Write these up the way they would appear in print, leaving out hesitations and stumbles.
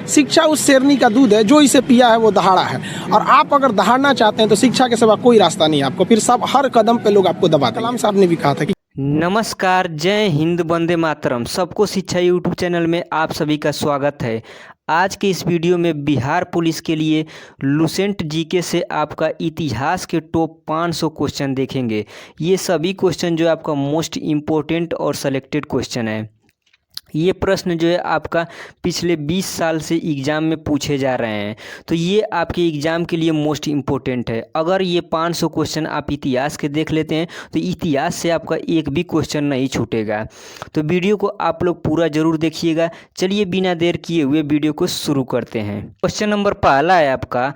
शिक्षा उस शेरनी का दूध है, जो इसे पिया है वो दहाड़ा है। और आप अगर दहाड़ना चाहते हैं तो शिक्षा के सिवा कोई रास्ता नहीं है आपको, फिर सब हर कदम पे लोग आपको दबा देंगे। कलाम साहब ने भी कहा था कि नमस्कार, जय हिंद, वंदे मातरम। सबको शिक्षा यूट्यूब चैनल में आप सभी का स्वागत है। आज के इस वीडियो में बिहार पुलिस के लिए लुसेंट जीके से आपका इतिहास के टॉप 500 क्वेश्चन देखेंगे। ये सभी क्वेश्चन जो है आपका मोस्ट इम्पोर्टेंट और सेलेक्टेड क्वेश्चन है। ये प्रश्न जो है आपका पिछले 20 साल से एग्ज़ाम में पूछे जा रहे हैं, तो ये आपके एग्ज़ाम के लिए मोस्ट इम्पोर्टेंट है। अगर ये 500 क्वेश्चन आप इतिहास के देख लेते हैं तो इतिहास से आपका एक भी क्वेश्चन नहीं छूटेगा। तो वीडियो को आप लोग पूरा ज़रूर देखिएगा। चलिए बिना देर किए हुए वीडियो को शुरू करते हैं। क्वेश्चन नंबर पहला है आपका,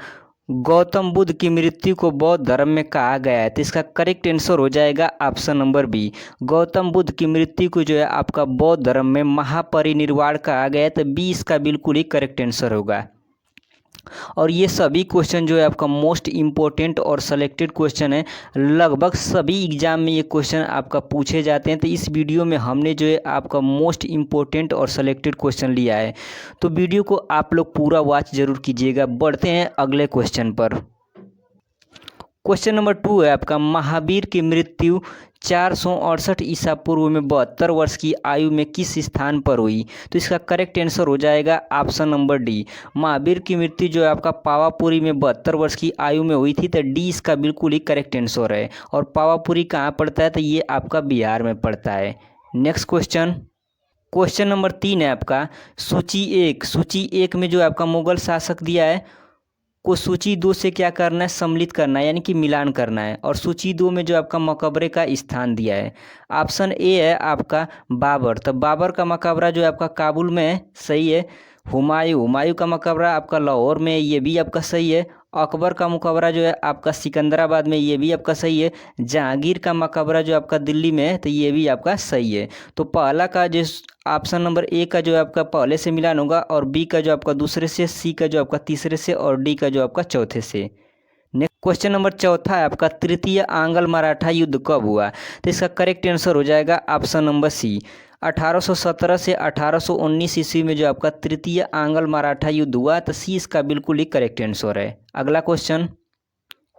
गौतम बुद्ध की मृत्यु को बौद्ध धर्म में कहा गया है। तो इसका करेक्ट आंसर हो जाएगा option number B. Gautam Buddha की मृत्यु को जो है आपका बौद्ध धर्म में महापरिनिर्वाण कहा गया है। तो बी इसका बिल्कुल ही करेक्ट आंसर होगा। और ये सभी क्वेश्चन जो है आपका मोस्ट इम्पोर्टेंट और सेलेक्टेड क्वेश्चन है। लगभग सभी एग्जाम में ये क्वेश्चन आपका पूछे जाते हैं। तो इस वीडियो में हमने जो है आपका मोस्ट इम्पोर्टेंट और सेलेक्टेड क्वेश्चन लिया है, तो वीडियो को आप लोग पूरा वॉच जरूर कीजिएगा। बढ़ते हैं अगले क्वेश्चन पर। क्वेश्चन नंबर 2 है आपका, महावीर की मृत्यु 468 ईसा पूर्व में 72 वर्ष की आयु में किस स्थान पर हुई? तो इसका करेक्ट आंसर हो जाएगा ऑप्शन नंबर डी। महावीर की मृत्यु जो है आपका पावापुरी में 72 वर्ष की आयु में हुई थी। तो डी इसका बिल्कुल ही करेक्ट आंसर है। और पावापुरी कहाँ पड़ता है? तो ये आपका बिहार में पड़ता है। नेक्स्ट क्वेश्चन, क्वेश्चन नंबर 3 है आपका, सूची एक में जो आपका मुगल शासक दिया है को सूची 2 से क्या करना है? सम्मिलित करना है, यानी कि मिलान करना है। और सूची 2 में जो आपका मकबरे का स्थान दिया है, ऑप्शन ए है आपका बाबर। तो बाबर का मकबरा जो है आपका काबुल में है, सही है। हुमायूं का मकबरा आपका लाहौर में है, ये भी आपका सही है। अकबर का मकबरा जो है आपका सिकंदराबाद में, ये भी आपका सही है। जहांगीर का मकबरा जो आपका दिल्ली में है, तो ये भी आपका सही है। तो पहला का जो ऑप्शन नंबर ए का जो है आपका पहले से मिलान होगा, और बी का जो आपका दूसरे से, सी का जो आपका तीसरे से, और डी का जो आपका चौथे से। नेक्स्ट क्वेश्चन नंबर 4 है आपका, तृतीय आंग्ल मराठा युद्ध कब हुआ? तो इसका करेक्ट आंसर हो जाएगा ऑप्शन नंबर सी। 1817 से 1819 ईस्वी में जो आपका तृतीय आंग्ल मराठा युद्ध हुआ। तो सी इसका बिल्कुल ही करेक्ट आंसर है। अगला क्वेश्चन,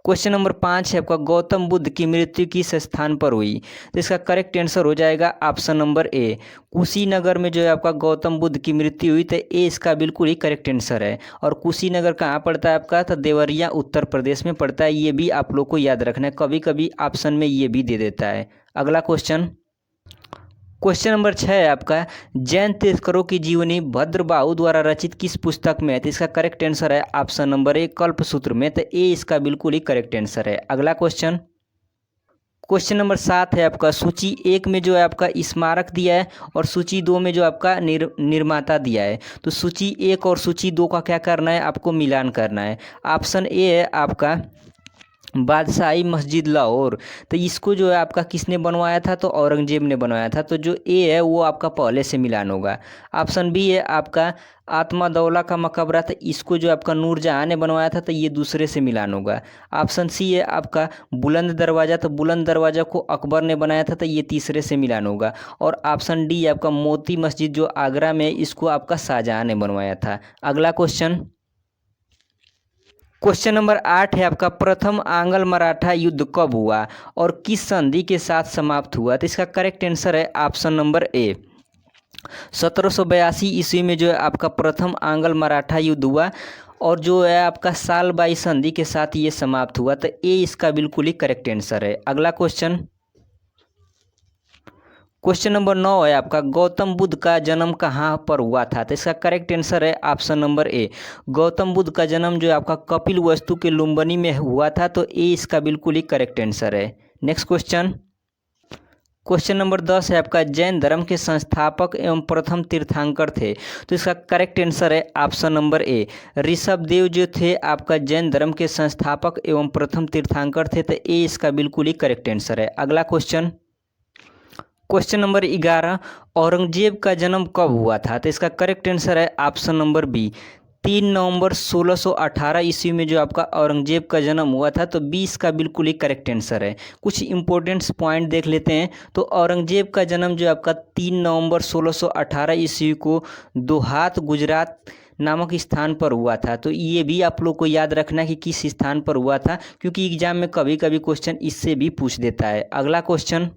क्वेश्चन नंबर 5 है आपका, गौतम बुद्ध की मृत्यु किस स्थान पर हुई? तो इसका करेक्ट आंसर हो जाएगा ऑप्शन नंबर ए। कुशीनगर में जो है आपका गौतम बुद्ध की मृत्यु हुई। तो ए इसका बिल्कुल ही करेक्ट आंसर है। और कुशीनगर कहाँ पड़ता है आपका? तो देवरिया उत्तर प्रदेश में पड़ता है। ये भी आप लोग को याद रखना है, कभी कभी ऑप्शन में ये भी दे देता है। अगला क्वेश्चन, क्वेश्चन नंबर 6 है आपका, जैन तीर्थंकरों की जीवनी भद्रबाहु द्वारा रचित किस पुस्तक में है? तो इसका करेक्ट आंसर है ऑप्शन नंबर ए, कल्पसूत्र में। तो ए इसका बिल्कुल ही करेक्ट आंसर है। अगला क्वेश्चन, क्वेश्चन नंबर 7 है आपका, सूची 1 में जो है आपका स्मारक दिया है, और सूची 2 में जो आपका निर्माता दिया है। तो सूची 1 और सूची 2 का क्या करना है? आपको मिलान करना है। ऑप्शन ए है आपका बादशाही मस्जिद लाहौर। तो इसको जो है आपका किसने बनवाया था? तो औरंगजेब ने बनवाया था। तो जो ए है वो आपका पहले से मिलान होगा। ऑप्शन बी है आपका आत्मादौला का मकबरा। तो इसको जो आपका नूरजहां ने बनवाया था। तो ये दूसरे से मिलान होगा। ऑप्शन सी है आपका बुलंद दरवाज़ा। तो बुलंद दरवाज़ा को अकबर ने बनाया था। तो ये तीसरे से मिलान होगा। और ऑप्शन डी आपका मोती मस्जिद जो आगरा में, इसको आपका शाहजहां ने बनवाया था। अगला क्वेश्चन, क्वेश्चन नंबर 8 है आपका, प्रथम आंग्ल मराठा युद्ध कब हुआ और किस संधि के साथ समाप्त हुआ? तो इसका करेक्ट आंसर है ऑप्शन नंबर ए। 1782 ईस्वी में जो है आपका प्रथम आंग्ल मराठा युद्ध हुआ, और जो है आपका सालबाई संधि के साथ ये समाप्त हुआ। तो ए इसका बिल्कुल ही करेक्ट आंसर है। अगला क्वेश्चन, क्वेश्चन नंबर 9 है आपका, गौतम बुद्ध का जन्म कहाँ पर हुआ था? तो इसका करेक्ट आंसर है ऑप्शन नंबर ए। गौतम बुद्ध का जन्म जो है आपका कपिल वस्तु के लुम्बिनी में हुआ था। तो ए इसका बिल्कुल ही करेक्ट आंसर है। नेक्स्ट क्वेश्चन, क्वेश्चन नंबर 10 है आपका, जैन धर्म के संस्थापक एवं प्रथम तीर्थंकर थे। तो इसका करेक्ट आंसर है ऑप्शन नंबर ए। ऋषभदेव जो थे आपका जैन धर्म के संस्थापक एवं प्रथम तीर्थंकर थे। तो ए इसका बिल्कुल ही करेक्ट आंसर है। अगला क्वेश्चन, क्वेश्चन नंबर 11, औरंगजेब का जन्म कब हुआ था? तो इसका करेक्ट आंसर है ऑप्शन नंबर बी। 3 नवंबर 1618 ईस्वी में जो आपका औरंगजेब का जन्म हुआ था। तो 20 का बिल्कुल ही करेक्ट आंसर है। कुछ इंपॉर्टेंट पॉइंट देख लेते हैं। तो औरंगजेब का जन्म जो आपका 3 नवंबर 1618 ईस्वी को दोहात गुजरात नामक स्थान पर हुआ था। तो ये भी आप लोग को याद रखना है कि किस स्थान पर हुआ था, क्योंकि एग्जाम में कभी कभी क्वेश्चन इससे भी पूछ देता है। अगला क्वेश्चन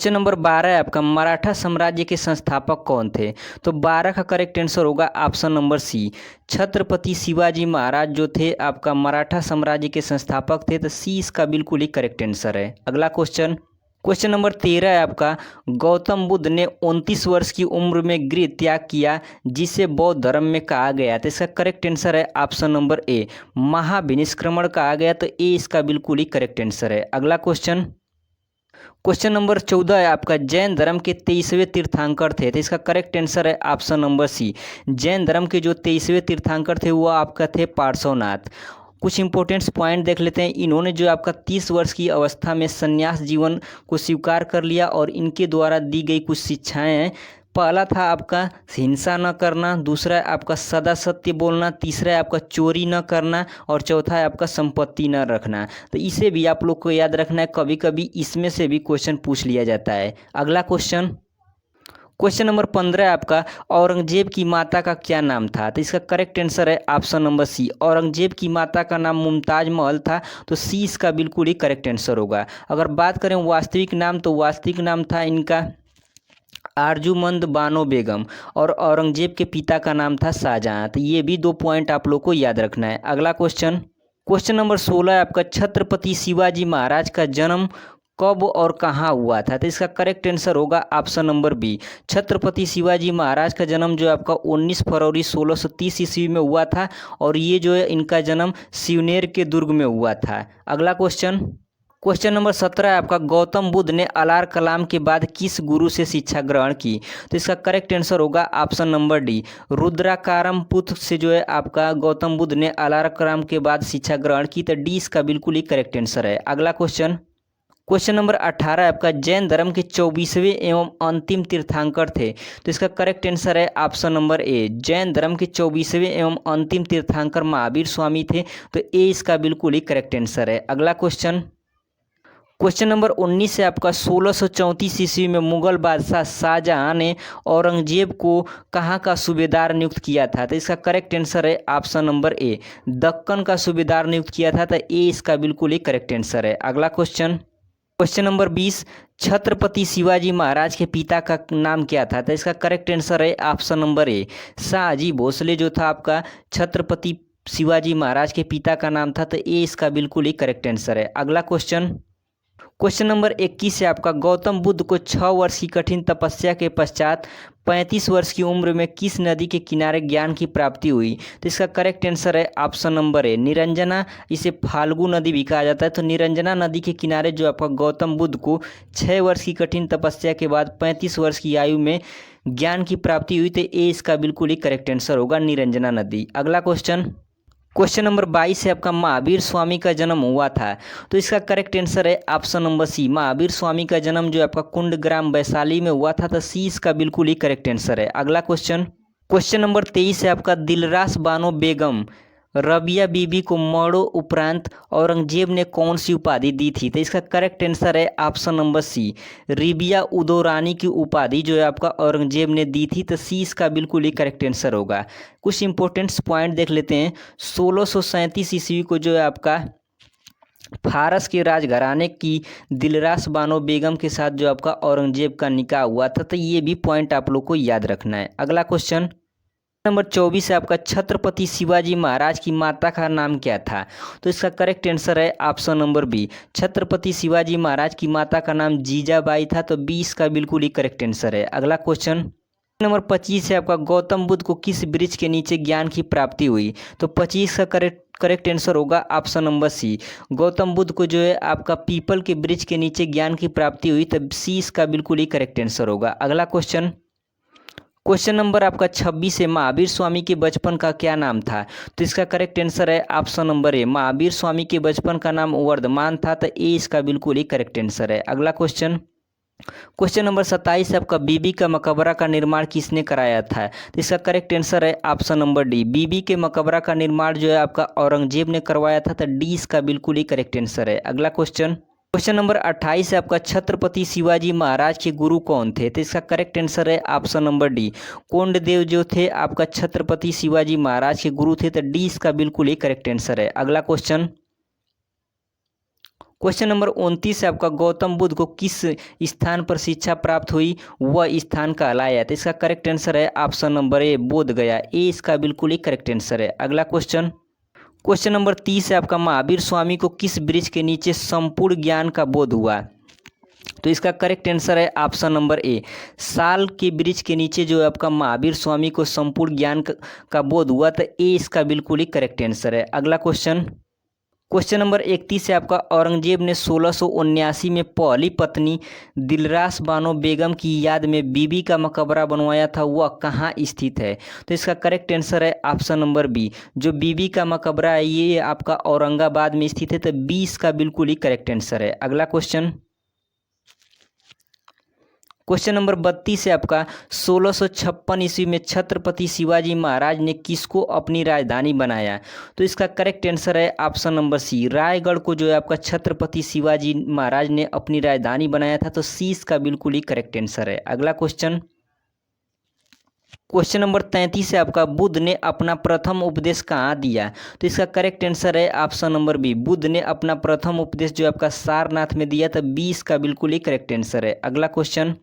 नंबर 12 है आपका, मराठा साम्राज्य के संस्थापक कौन थे? तो 12 का करेक्ट आंसर होगा option number C, Chhatrapati Shivaji Maharaj जो थे आपका मराठा साम्राज्य के संस्थापक थे। तो सी इसका बिल्कुल ही करेक्ट आंसर है। अगला क्वेश्चन नंबर 13 है आपका, गौतम बुद्ध ने 29 वर्ष की उम्र में गृह त्याग किया जिसे बौद्ध धर्म में कहा गया। तो इसका करेक्ट आंसर है ऑप्शन नंबर ए, महाविनिष्क्रमण कहा गया। तो ए इसका बिल्कुल ही करेक्ट आंसर है। अगला क्वेश्चन नंबर 14 है आपका, जैन धर्म के 23वें तीर्थंकर थे। तो इसका करेक्ट आंसर है ऑप्शन नंबर सी, जैन धर्म के जो 23वें तीर्थंकर थे वो आपका थे पार्श्वनाथ। कुछ इंपॉर्टेंट्स पॉइंट देख लेते हैं। इन्होंने जो आपका 30 वर्ष की अवस्था में संन्यास जीवन को स्वीकार कर लिया और इनके द्वारा दी गई कुछ शिक्षाएं हैं। पहला था आपका हिंसा न करना, दूसरा है आपका सदा सत्य बोलना, तीसरा है आपका चोरी न करना और चौथा है आपका संपत्ति न रखना। तो इसे भी आप लोग को याद रखना है, कभी कभी इसमें से भी क्वेश्चन पूछ लिया जाता है। अगला क्वेश्चन नंबर 15 है आपका, औरंगजेब की माता का क्या नाम था? तो इसका करेक्ट आंसर है ऑप्शन नंबर सी, औरंगजेब की माता का नाम मुमताज महल था। तो सी इसका बिल्कुल ही करेक्ट आंसर होगा। अगर बात करें वास्तविक नाम, तो वास्तविक नाम था इनका आरजूमंद बानो बेगम और औरंगजेब के पिता का नाम था शाहजहां। तो ये भी 2 पॉइंट आप लोग को याद रखना है। अगला क्वेश्चन नंबर 16 है आपका, छत्रपति शिवाजी महाराज का जन्म कब और कहाँ हुआ था? तो इसका करेक्ट आंसर होगा option number B, Chhatrapati Shivaji Maharaj का जन्म जो है आपका 19 फरवरी 1630 ईस्वी में हुआ था और ये जो है इनका जन्म सिवनेर के दुर्ग में हुआ था। अगला क्वेश्चन नंबर 17 है आपका, गौतम बुद्ध ने अलार कलाम के बाद किस गुरु से शिक्षा ग्रहण की? तो इसका करेक्ट आंसर होगा ऑप्शन नंबर डी, रुद्राकारम पुत्र से जो है आपका गौतम बुद्ध ने अलार कलाम के बाद शिक्षा ग्रहण की। तो डी इसका बिल्कुल ही करेक्ट आंसर है। अगला क्वेश्चन नंबर 18 है आपका, जैन धर्म के 24वें एवं अंतिम तीर्थंकर थे। तो इसका करेक्ट आंसर है ऑप्शन नंबर ए, जैन धर्म के 24वें एवं अंतिम तीर्थंकर महावीर स्वामी थे। तो ए इसका बिल्कुल ही करेक्ट आंसर है। अगला क्वेश्चन नंबर 19 है आपका, 1634 ईस्वी में मुगल बादशाह शाहजहां ने औरंगजेब को कहाँ का सूबेदार नियुक्त किया था? तो इसका करेक्ट आंसर है ऑप्शन नंबर ए, दक्कन का सूबेदार नियुक्त किया था। तो ए इसका बिल्कुल ही करेक्ट आंसर है। अगला क्वेश्चन नंबर 20, छत्रपति शिवाजी महाराज के पिता का नाम क्या था? तो इसका करेक्ट आंसर है option number A, Shahaji Bhosale जो था आपका छत्रपति शिवाजी महाराज के पिता का नाम था। तो ए इसका बिल्कुल ही करेक्ट आंसर है। अगला क्वेश्चन नंबर 21 है आपका, गौतम बुद्ध को 6 वर्ष की कठिन तपस्या के पश्चात 35 वर्ष की उम्र में किस नदी के किनारे ज्ञान की प्राप्ति हुई? तो इसका करेक्ट आंसर है ऑप्शन नंबर ए, निरंजना। इसे फाल्गु नदी भी कहा जाता है। तो निरंजना नदी के किनारे जो आपका गौतम बुद्ध को 6 वर्ष की कठिन तपस्या के बाद 35 वर्ष की आयु में ज्ञान की प्राप्ति हुई। तो ए इसका बिल्कुल ही करेक्ट आंसर होगा, निरंजना नदी। अगला क्वेश्चन नंबर 22 है आपका, महावीर स्वामी का जन्म हुआ था। तो इसका करेक्ट आंसर है ऑप्शन नंबर सी, महावीर स्वामी का जन्म जो आपका कुंडग्राम वैशाली में हुआ था। तो सी इसका बिल्कुल ही करेक्ट आंसर है। अगला क्वेश्चन नंबर 23 है आपका, दिलरास बानो बेगम रबिया बीबी को मरणों उपरांत औरंगजेब ने कौन सी उपाधि दी थी? तो इसका करेक्ट आंसर है ऑप्शन नंबर सी, रिबिया उदो रानी की उपाधि जो है आपका औरंगजेब ने दी थी। तो सी इसका बिल्कुल ही करेक्ट आंसर होगा। कुछ इंपॉर्टेंट्स पॉइंट देख लेते हैं। 1637 ईस्वी को जो है आपका फारस के राजघराने की दिलरास बानो बेगम के साथ जो आपका औरंगजेब का निकाह हुआ था। तो ये भी पॉइंट आप लोग को याद रखना है। अगला क्वेश्चन नंबर 24 है आपका, छत्रपति शिवाजी महाराज की माता का नाम क्या था? तो इसका करेक्ट आंसर है option number B, Chhatrapati Shivaji Maharaj की माता का नाम जीजाबाई था। तो 20 का बिल्कुल ही करेक्ट आंसर है। अगला क्वेश्चन नंबर 25 है आपका, गौतम बुद्ध को किस वृक्ष के नीचे ज्ञान की प्राप्ति हुई? तो 25 का करेक्ट आंसर होगा option number C, Gautam Buddha को जो है आपका पीपल के वृक्ष के नीचे ज्ञान की प्राप्ति हुई। तो सी इसका बिल्कुल ही करेक्ट आंसर होगा। अगला क्वेश्चन नंबर आपका 26 है, महावीर स्वामी के बचपन का क्या नाम था? तो इसका करेक्ट आंसर है ऑप्शन नंबर ए, महावीर स्वामी के बचपन का नाम वर्धमान था। तो ए इसका बिल्कुल ही करेक्ट आंसर है। अगला क्वेश्चन नंबर 27 है आपका, बीबी का मकबरा का निर्माण किसने कराया था? तो इसका करेक्ट आंसर है ऑप्शन नंबर डी, बीबी के मकबरा का निर्माण जो है आपका औरंगजेब ने करवाया था। तो डी इसका बिल्कुल ही करेक्ट आंसर है। अगला क्वेश्चन नंबर 28 है आपका, छत्रपति शिवाजी महाराज के गुरु कौन थे? तो इसका करेक्ट आंसर है ऑप्शन नंबर डी, कोंडदेव जो थे आपका छत्रपति शिवाजी महाराज के गुरु थे। तो डी इसका बिल्कुल ही करेक्ट आंसर है। अगला क्वेश्चन, क्वेश्चन नंबर 29 है आपका, गौतम बुद्ध को किस स्थान पर शिक्षा प्राप्त हुई, वह स्थान कहलाया? तो इसका करेक्ट आंसर है ऑप्शन नंबर ए, बोध गया। ए इसका बिल्कुल ही करेक्ट आंसर है। अगला क्वेश्चन, क्वेश्चन नंबर 30 है आपका, महावीर स्वामी को किस वृक्ष के नीचे संपूर्ण ज्ञान का बोध हुआ? तो इसका करेक्ट आंसर है ऑप्शन नंबर ए, साल के वृक्ष के नीचे जो है आपका महावीर स्वामी को संपूर्ण ज्ञान का बोध हुआ। तो ए इसका बिल्कुल ही करेक्ट आंसर है। अगला क्वेश्चन, क्वेश्चन नंबर 31 है आपका, औरंगजेब ने 1679 में पहली पत्नी दिलरास बानो बेगम की याद में बीबी का मकबरा बनवाया था, वह कहाँ स्थित है? तो इसका करेक्ट आंसर है ऑप्शन नंबर बी, जो बीबी का मकबरा है ये आपका औरंगाबाद में स्थित है। तो 20 का बिल्कुल ही करेक्ट आंसर है। अगला क्वेश्चन, क्वेश्चन नंबर 32 है आपका, 1656 ईस्वी में छत्रपति शिवाजी महाराज ने किसको अपनी राजधानी बनाया? तो इसका करेक्ट आंसर है ऑप्शन नंबर सी, रायगढ़ को जो है आपका छत्रपति शिवाजी महाराज ने अपनी राजधानी बनाया था। तो सी इसका बिल्कुल ही करेक्ट आंसर है। अगला क्वेश्चन, क्वेश्चन नंबर 33 है आपका, बुद्ध ने अपना प्रथम उपदेश कहाँ दिया? तो इसका करेक्ट आंसर है ऑप्शन नंबर बी, बुद्ध ने अपना प्रथम उपदेश जो आपका सारनाथ में दिया था। 20 का बिल्कुल ही करेक्ट आंसर है। अगला क्वेश्चन,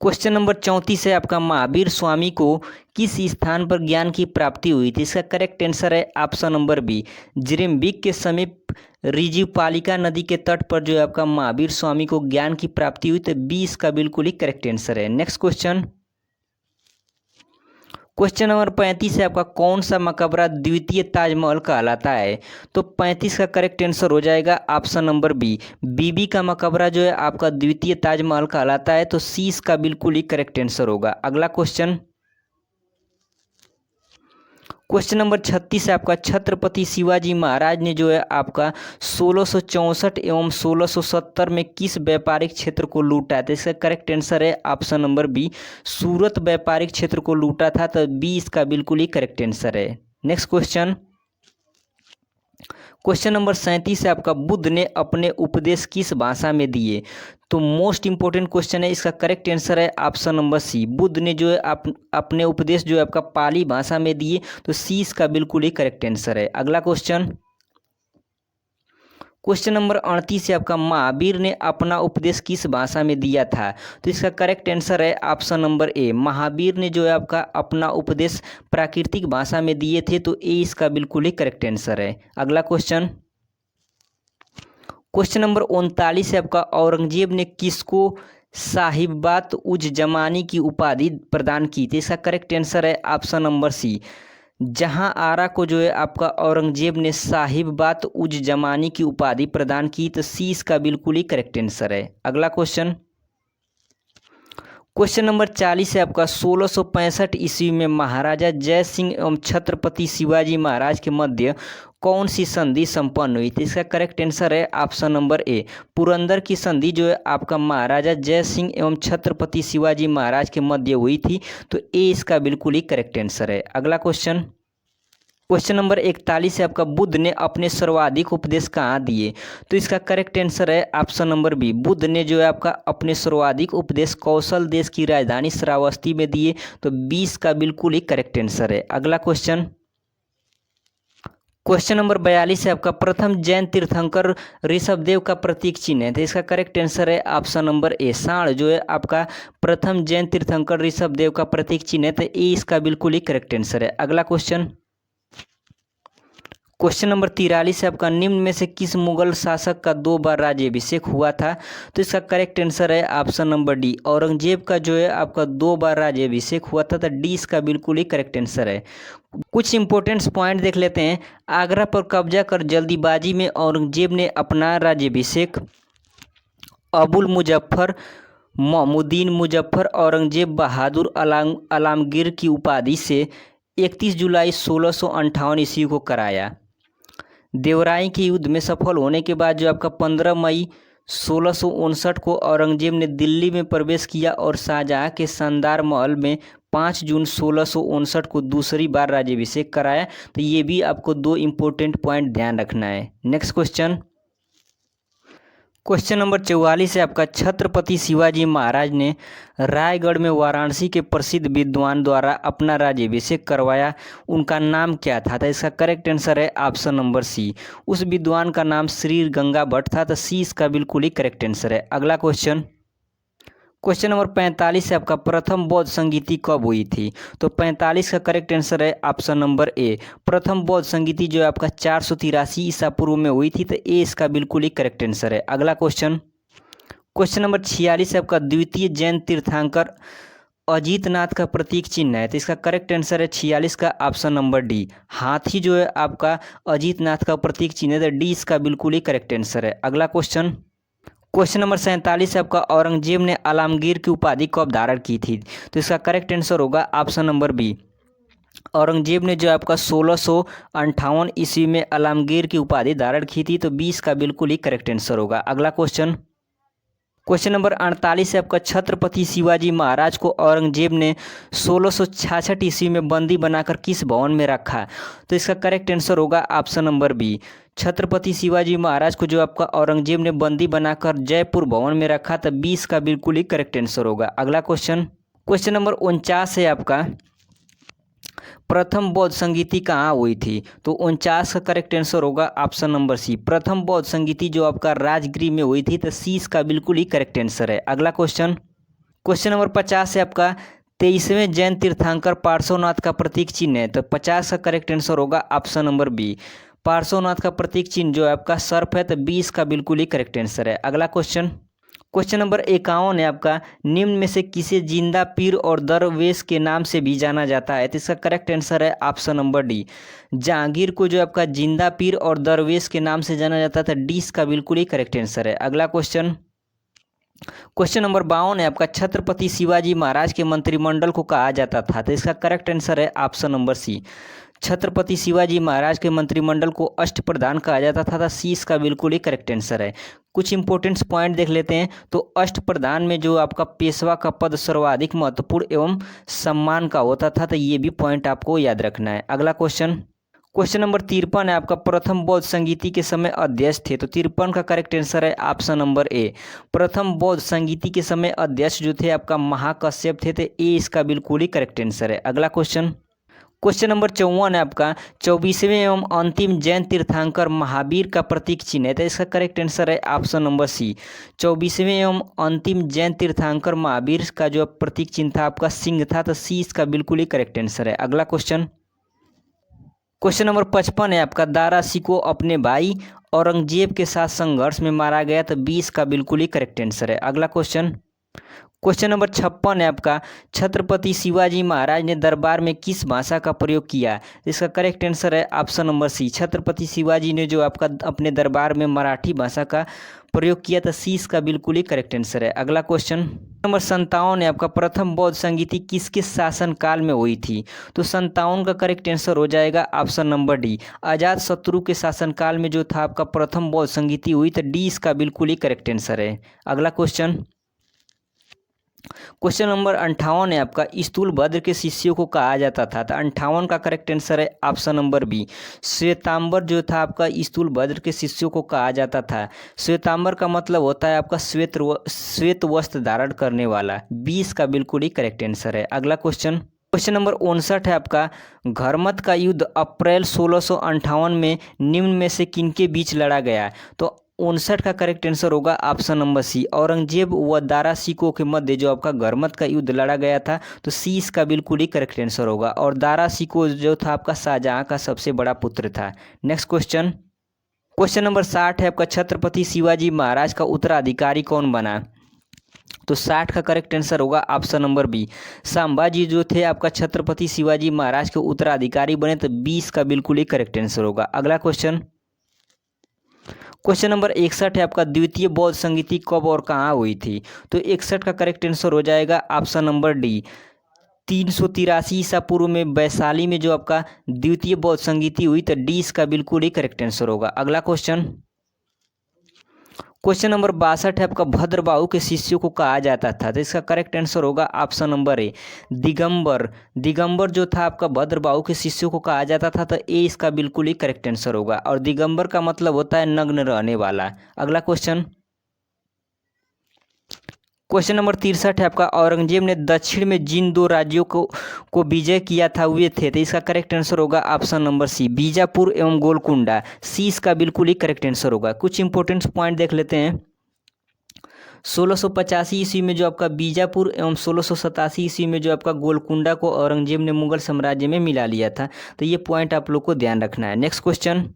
क्वेश्चन नंबर 34 है आपका, महावीर स्वामी को किस स्थान पर ज्ञान की प्राप्ति हुई थी? इसका करेक्ट आंसर है ऑप्शन नंबर बी, जिरिम्बिक के समीप रिजिपालिका नदी के तट पर जो है आपका महावीर स्वामी को ज्ञान की प्राप्ति हुई। तो 20 का बिल्कुल ही करेक्ट आंसर है। नेक्स्ट क्वेश्चन, क्वेश्चन नंबर 35 है आपका, कौन सा मकबरा द्वितीय ताजमहल कहलाता है? तो 35 का करेक्ट आंसर हो जाएगा ऑप्शन नंबर बी, बीबी का मकबरा जो है आपका द्वितीय ताजमहल कहलाता है। तो सी इसका बिल्कुल ही करेक्ट आंसर होगा। अगला क्वेश्चन, क्वेश्चन नंबर 36 है आपका, छत्रपति शिवाजी महाराज ने जो है आपका 1664 एवं 1670 में किस व्यापारिक क्षेत्र को लूटा है? तो इसका करेक्ट आंसर है ऑप्शन नंबर बी, सूरत व्यापारिक क्षेत्र को लूटा था। तो बी इसका बिल्कुल ही करेक्ट आंसर है। नेक्स्ट क्वेश्चन, क्वेश्चन नंबर 37 है आपका, बुद्ध ने अपने उपदेश किस भाषा में दिए? तो मोस्ट इंपॉर्टेंट क्वेश्चन है, इसका करेक्ट आंसर है ऑप्शन नंबर सी, बुद्ध ने जो है अपने उपदेश जो है आपका पाली भाषा में दिए। तो सी इसका बिल्कुल ही करेक्ट आंसर है। अगला क्वेश्चन, क्वेश्चन नंबर 38 है आपका, महावीर ने अपना उपदेश किस भाषा में दिया था? तो इसका करेक्ट आंसर है ऑप्शन नंबर ए, महावीर ने जो है आपका अपना उपदेश प्राकृतिक भाषा में दिए थे। तो ए इसका बिल्कुल ही करेक्ट आंसर है। अगला क्वेश्चन, क्वेश्चन नंबर 39 है आपका, औरंगजेब ने किसको साहिबात उज जमानी की उपाधि प्रदान की थी? इसका करेक्ट आंसर है ऑप्शन नंबर सी, जहां आरा को जो है आपका औरंगजेब ने साहिबात उज जमानी की उपाधि प्रदान की। तो सी इसका बिल्कुल ही करेक्ट आंसर है। अगला क्वेश्चन, क्वेश्चन नंबर 40 है आपका, 1665 ईस्वी में महाराजा जय सिंह एवं छत्रपति शिवाजी महाराज के मध्य कौन सी संधि संपन्न हुई थी? इसका करेक्ट आंसर है ऑप्शन नंबर ए, पुरंदर की संधि जो है आपका महाराजा जय सिंह एवं छत्रपति शिवाजी महाराज के मध्य हुई थी। तो ए इसका बिल्कुल ही करेक्ट आंसर है। अगला क्वेश्चन, क्वेश्चन नंबर 41 है आपका, बुद्ध ने अपने सर्वाधिक उपदेश कहाँ दिए? तो इसका करेक्ट आंसर है ऑप्शन नंबर बी, बुद्ध ने जो है आपका अपने सर्वाधिक उपदेश कौशल देश की राजधानी श्रावस्ती में दिए। तो 20 का बिल्कुल ही करेक्ट आंसर है। अगला क्वेश्चन, क्वेश्चन नंबर 42 है आपका, प्रथम जैन तीर्थंकर ऋषभदेव का प्रतीक चिन्ह है? तो इसका करेक्ट आंसर है ऑप्शन नंबर ए, सांड जो है आपका प्रथम जैन तीर्थंकर ऋषभदेव का प्रतीक चिन्ह है। तो ए इसका बिल्कुल ही करेक्ट आंसर है। अगला क्वेश्चन, क्वेश्चन नंबर 43 है आपका, निम्न में से किस मुगल शासक का 2 बार राज्याभिषेक हुआ था? तो इसका करेक्ट आंसर है ऑप्शन नंबर डी, औरंगजेब का जो है आपका 2 बार राज्याभिषेक हुआ था। तो डी इसका बिल्कुल ही करेक्ट आंसर है। कुछ इंपॉर्टेंट पॉइंट देख लेते हैं। आगरा पर कब्जा कर जल्दीबाजी में औरंगजेब ने अपना राज्याभिषेक अबुल मुजफ्फर मोहमुद्दीन मुजफ्फर औरंगजेब बहादुर आलमगीर की उपाधि से 31 जुलाई 1658 ईस्वी को कराया। देवराई के युद्ध में सफल होने के बाद जो आपका 15 मई 1659 को औरंगजेब ने दिल्ली में प्रवेश किया और शाहजहाँ के शानदार महल में 5 जून 1659 को दूसरी बार राज्याभिषेक कराया। तो ये भी आपको 2 इम्पोर्टेंट पॉइंट ध्यान रखना है। नेक्स्ट क्वेश्चन, क्वेश्चन नंबर 44 है आपका, छत्रपति शिवाजी महाराज ने रायगढ़ में वाराणसी के प्रसिद्ध विद्वान द्वारा अपना राज्याभिषेक करवाया, उनका नाम क्या था? तो इसका करेक्ट आंसर है ऑप्शन नंबर सी, उस विद्वान का नाम श्री गंगा भट्ट था। तो सी इसका बिल्कुल ही करेक्ट आंसर है। अगला क्वेश्चन, क्वेश्चन नंबर 45 है आपका, प्रथम बौद्ध संगीति कब हुई थी? तो 45 का करेक्ट आंसर है ऑप्शन नंबर ए, प्रथम बौद्ध संगीति जो है आपका 483 ईसा पूर्व में हुई थी। तो ए इसका बिल्कुल ही करेक्ट आंसर है। अगला क्वेश्चन, क्वेश्चन नंबर 46 है आपका, द्वितीय जैन तीर्थंकर अजीतनाथ का प्रतीक चिन्ह है। तो इसका करेक्ट आंसर है 46 का ऑप्शन नंबर डी, हाथी जो है आपका अजीतनाथ का प्रतीक चिन्ह है। तो डी इसका बिल्कुल ही करेक्ट आंसर है। अगला क्वेश्चन, क्वेश्चन नंबर 47 है आपका, औरंगजेब ने आलमगीर की उपाधि कब धारण की थी? तो इसका करेक्ट आंसर होगा ऑप्शन नंबर बी, औरंगजेब ने जो आपका 1658 ईस्वी में आलमगीर की उपाधि धारण की थी। तो 20 का बिल्कुल ही करेक्ट आंसर होगा। अगला क्वेश्चन, क्वेश्चन नंबर 48 है आपका, छत्रपति शिवाजी महाराज को औरंगजेब ने 1666 ईस्वी में बंदी बनाकर किस भवन में रखा? तो इसका करेक्ट आंसर होगा option number B, Chhatrapati Shivaji Maharaj को जो आपका औरंगजेब ने बंदी बनाकर जयपुर भवन में रखा। तो 20 का बिल्कुल ही करेक्ट आंसर होगा। अगला क्वेश्चन, क्वेश्चन नंबर 49 है आपका, प्रथम बौद्ध संगीति कहाँ हुई थी? तो 49 का करेक्ट आंसर होगा ऑप्शन नंबर सी, प्रथम बौद्ध संगीति जो आपका राजगृह में हुई थी। तो सी इसका बिल्कुल ही करेक्ट आंसर है। अगला क्वेश्चन, क्वेश्चन नंबर 50 है आपका, 23वें जैन तीर्थंकर पार्श्वनाथ का प्रतीक चिन्ह है। तो 50 का करेक्ट आंसर होगा ऑप्शन नंबर बी, पार्श्वनाथ का प्रतीक चिन्ह जो है आपका सर्प है। तो 20 का बिल्कुल ही करेक्ट आंसर है। अगला क्वेश्चन, क्वेश्चन नंबर 51 है आपका, निम्न में से किसे जिंदा पीर और दरवेश के नाम से भी जाना जाता है? तो इसका करेक्ट आंसर है ऑप्शन नंबर डी, जहांगीर को जो आपका जिंदा पीर और दरवेश के नाम से जाना जाता था। डी इसका बिल्कुल ही करेक्ट आंसर है। अगला क्वेश्चन, क्वेश्चन नंबर 52 है आपका, छत्रपति शिवाजी महाराज के मंत्रिमंडल को कहा जाता था? तो इसका करेक्ट आंसर है option number C, Chhatrapati Shivaji Maharaj के मंत्रिमंडल को अष्टप्रधान कहा जाता था। सी इसका बिल्कुल ही करेक्ट आंसर है। कुछ इंपॉर्टेंट पॉइंट देख लेते हैं। तो अष्टप्रधान में जो आपका पेशवा का पद सर्वाधिक महत्वपूर्ण एवं सम्मान का होता था। तो ये भी पॉइंट आपको याद रखना है। अगला क्वेश्चन, क्वेश्चन नंबर 53 है आपका, प्रथम बौद्ध संगीति के समय अध्यक्ष थे? तो 53 का करेक्ट आंसर है ऑप्शन नंबर ए, प्रथम बौद्ध संगीति के समय अध्यक्ष जो थे आपका महाकश्यप थे। तो ए इसका बिल्कुल ही करेक्ट आंसर है। अगला क्वेश्चन, क्वेश्चन नंबर 54 है आपका, 24वें एवं अंतिम जैन तीर्थंकर महावीर का प्रतीक चिन्ह है। तो इसका करेक्ट आंसर है ऑप्शन नंबर सी, 24वें एवं अंतिम जैन तीर्थंकर महावीर का जो प्रतीक चिन्ह था आपका सिंह था। तो सी इसका बिल्कुल ही करेक्ट आंसर है। अगला क्वेश्चन, क्वेश्चन नंबर 55 है आपका, दारा सिको अपने भाई औरंगजेब के साथ संघर्ष में मारा गया। तो 20 का बिल्कुल ही करेक्ट आंसर है। अगला क्वेश्चन, क्वेश्चन नंबर 56 है आपका, छत्रपति शिवाजी महाराज ने दरबार में किस भाषा का प्रयोग किया? इसका करेक्ट आंसर है option number C, Chhatrapati Shivaji ने जो आपका अपने दरबार में मराठी भाषा का प्रयोग किया था। सी इसका बिल्कुल ही करेक्ट आंसर है। अगला क्वेश्चन नंबर 57 है आपका, प्रथम बौद्ध संगीति किसके शासन काल में हुई थी? तो 57 का करेक्ट आंसर हो जाएगा ऑप्शन नंबर डी, अजात शत्रु के शासन काल में जो था आपका प्रथम बौद्ध संगीति हुई। तो डी इसका बिल्कुल ही करेक्ट आंसर है। अगला क्वेश्चन, क्वेश्चन नंबर 58 है आपका, स्थूलभद्र के शिष्यों को कहा जाता था। तो 58 का करेक्ट आंसर है ऑप्शन नंबर बी, श्वेतांबर जो था आपका स्थूलभद्र के शिष्यों को कहा जाता था। श्वेतांबर का मतलब होता है आपका श्वेत वस्त्र धारण करने वाला। 20 का बिल्कुल ही करेक्ट आंसर है। अगला क्वेश्चन, क्वेश्चन नंबर 59 है आपका, घरमत का युद्ध अप्रैल 1658 में निम्न में से किनके बीच लड़ा गया? तो 59 का करेक्ट आंसर होगा ऑप्शन नंबर सी, औरंगजेब व दारा सिकों के मध्य जो आपका घरमत का युद्ध लड़ा गया था। तो सी इसका बिल्कुल ही करेक्ट आंसर होगा। और दारा सिको जो था आपका शाहजहां का सबसे बड़ा पुत्र था। नेक्स्ट क्वेश्चन, क्वेश्चन नंबर 60 है आपका, छत्रपति शिवाजी महाराज का उत्तराधिकारी कौन बना? तो 60 का करेक्ट आंसर होगा ऑप्शन नंबर बी, संभाजी जो थे आपका छत्रपति शिवाजी महाराज के उत्तराधिकारी बने। तो 20 का बिल्कुल ही करेक्ट आंसर होगा। अगला क्वेश्चन, क्वेश्चन नंबर 61 है आपका, द्वितीय बौद्ध संगीति कब और कहाँ हुई थी? तो 61 का करेक्ट आंसर हो जाएगा ऑप्शन नंबर डी, 383 ईसा पूर्व में वैशाली में जो आपका द्वितीय बौद्ध संगीति हुई। तो डी इसका बिल्कुल ही करेक्ट आंसर होगा। अगला क्वेश्चन, क्वेश्चन नंबर 62 है आपका, भद्रबाहु के शिष्यों को कहा जाता था। तो इसका करेक्ट आंसर होगा ऑप्शन नंबर ए, दिगंबर। दिगंबर जो था आपका भद्रबाहु के शिष्यों को कहा जाता था। तो ए इसका बिल्कुल ही करेक्ट आंसर होगा। और दिगंबर का मतलब होता है नग्न रहने वाला। अगला क्वेश्चन, क्वेश्चन नंबर 63 है आपका, औरंगजेब ने दक्षिण में जिन दो राज्यों को विजय किया था वे थे, तो इसका करेक्ट आंसर होगा ऑप्शन नंबर सी, बीजापुर एवं गोलकुंडा। सी इसका बिल्कुल ही करेक्ट आंसर होगा। कुछ इंपॉर्टेंट पॉइंट देख लेते हैं। 1685 ईस्वी में जो आपका बीजापुर एवं 1687 ईस्वी में जो आपका गोलकुंडा को औरंगजेब ने मुगल साम्राज्य में मिला लिया था। तो ये पॉइंट आप लोग को ध्यान रखना है। नेक्स्ट क्वेश्चन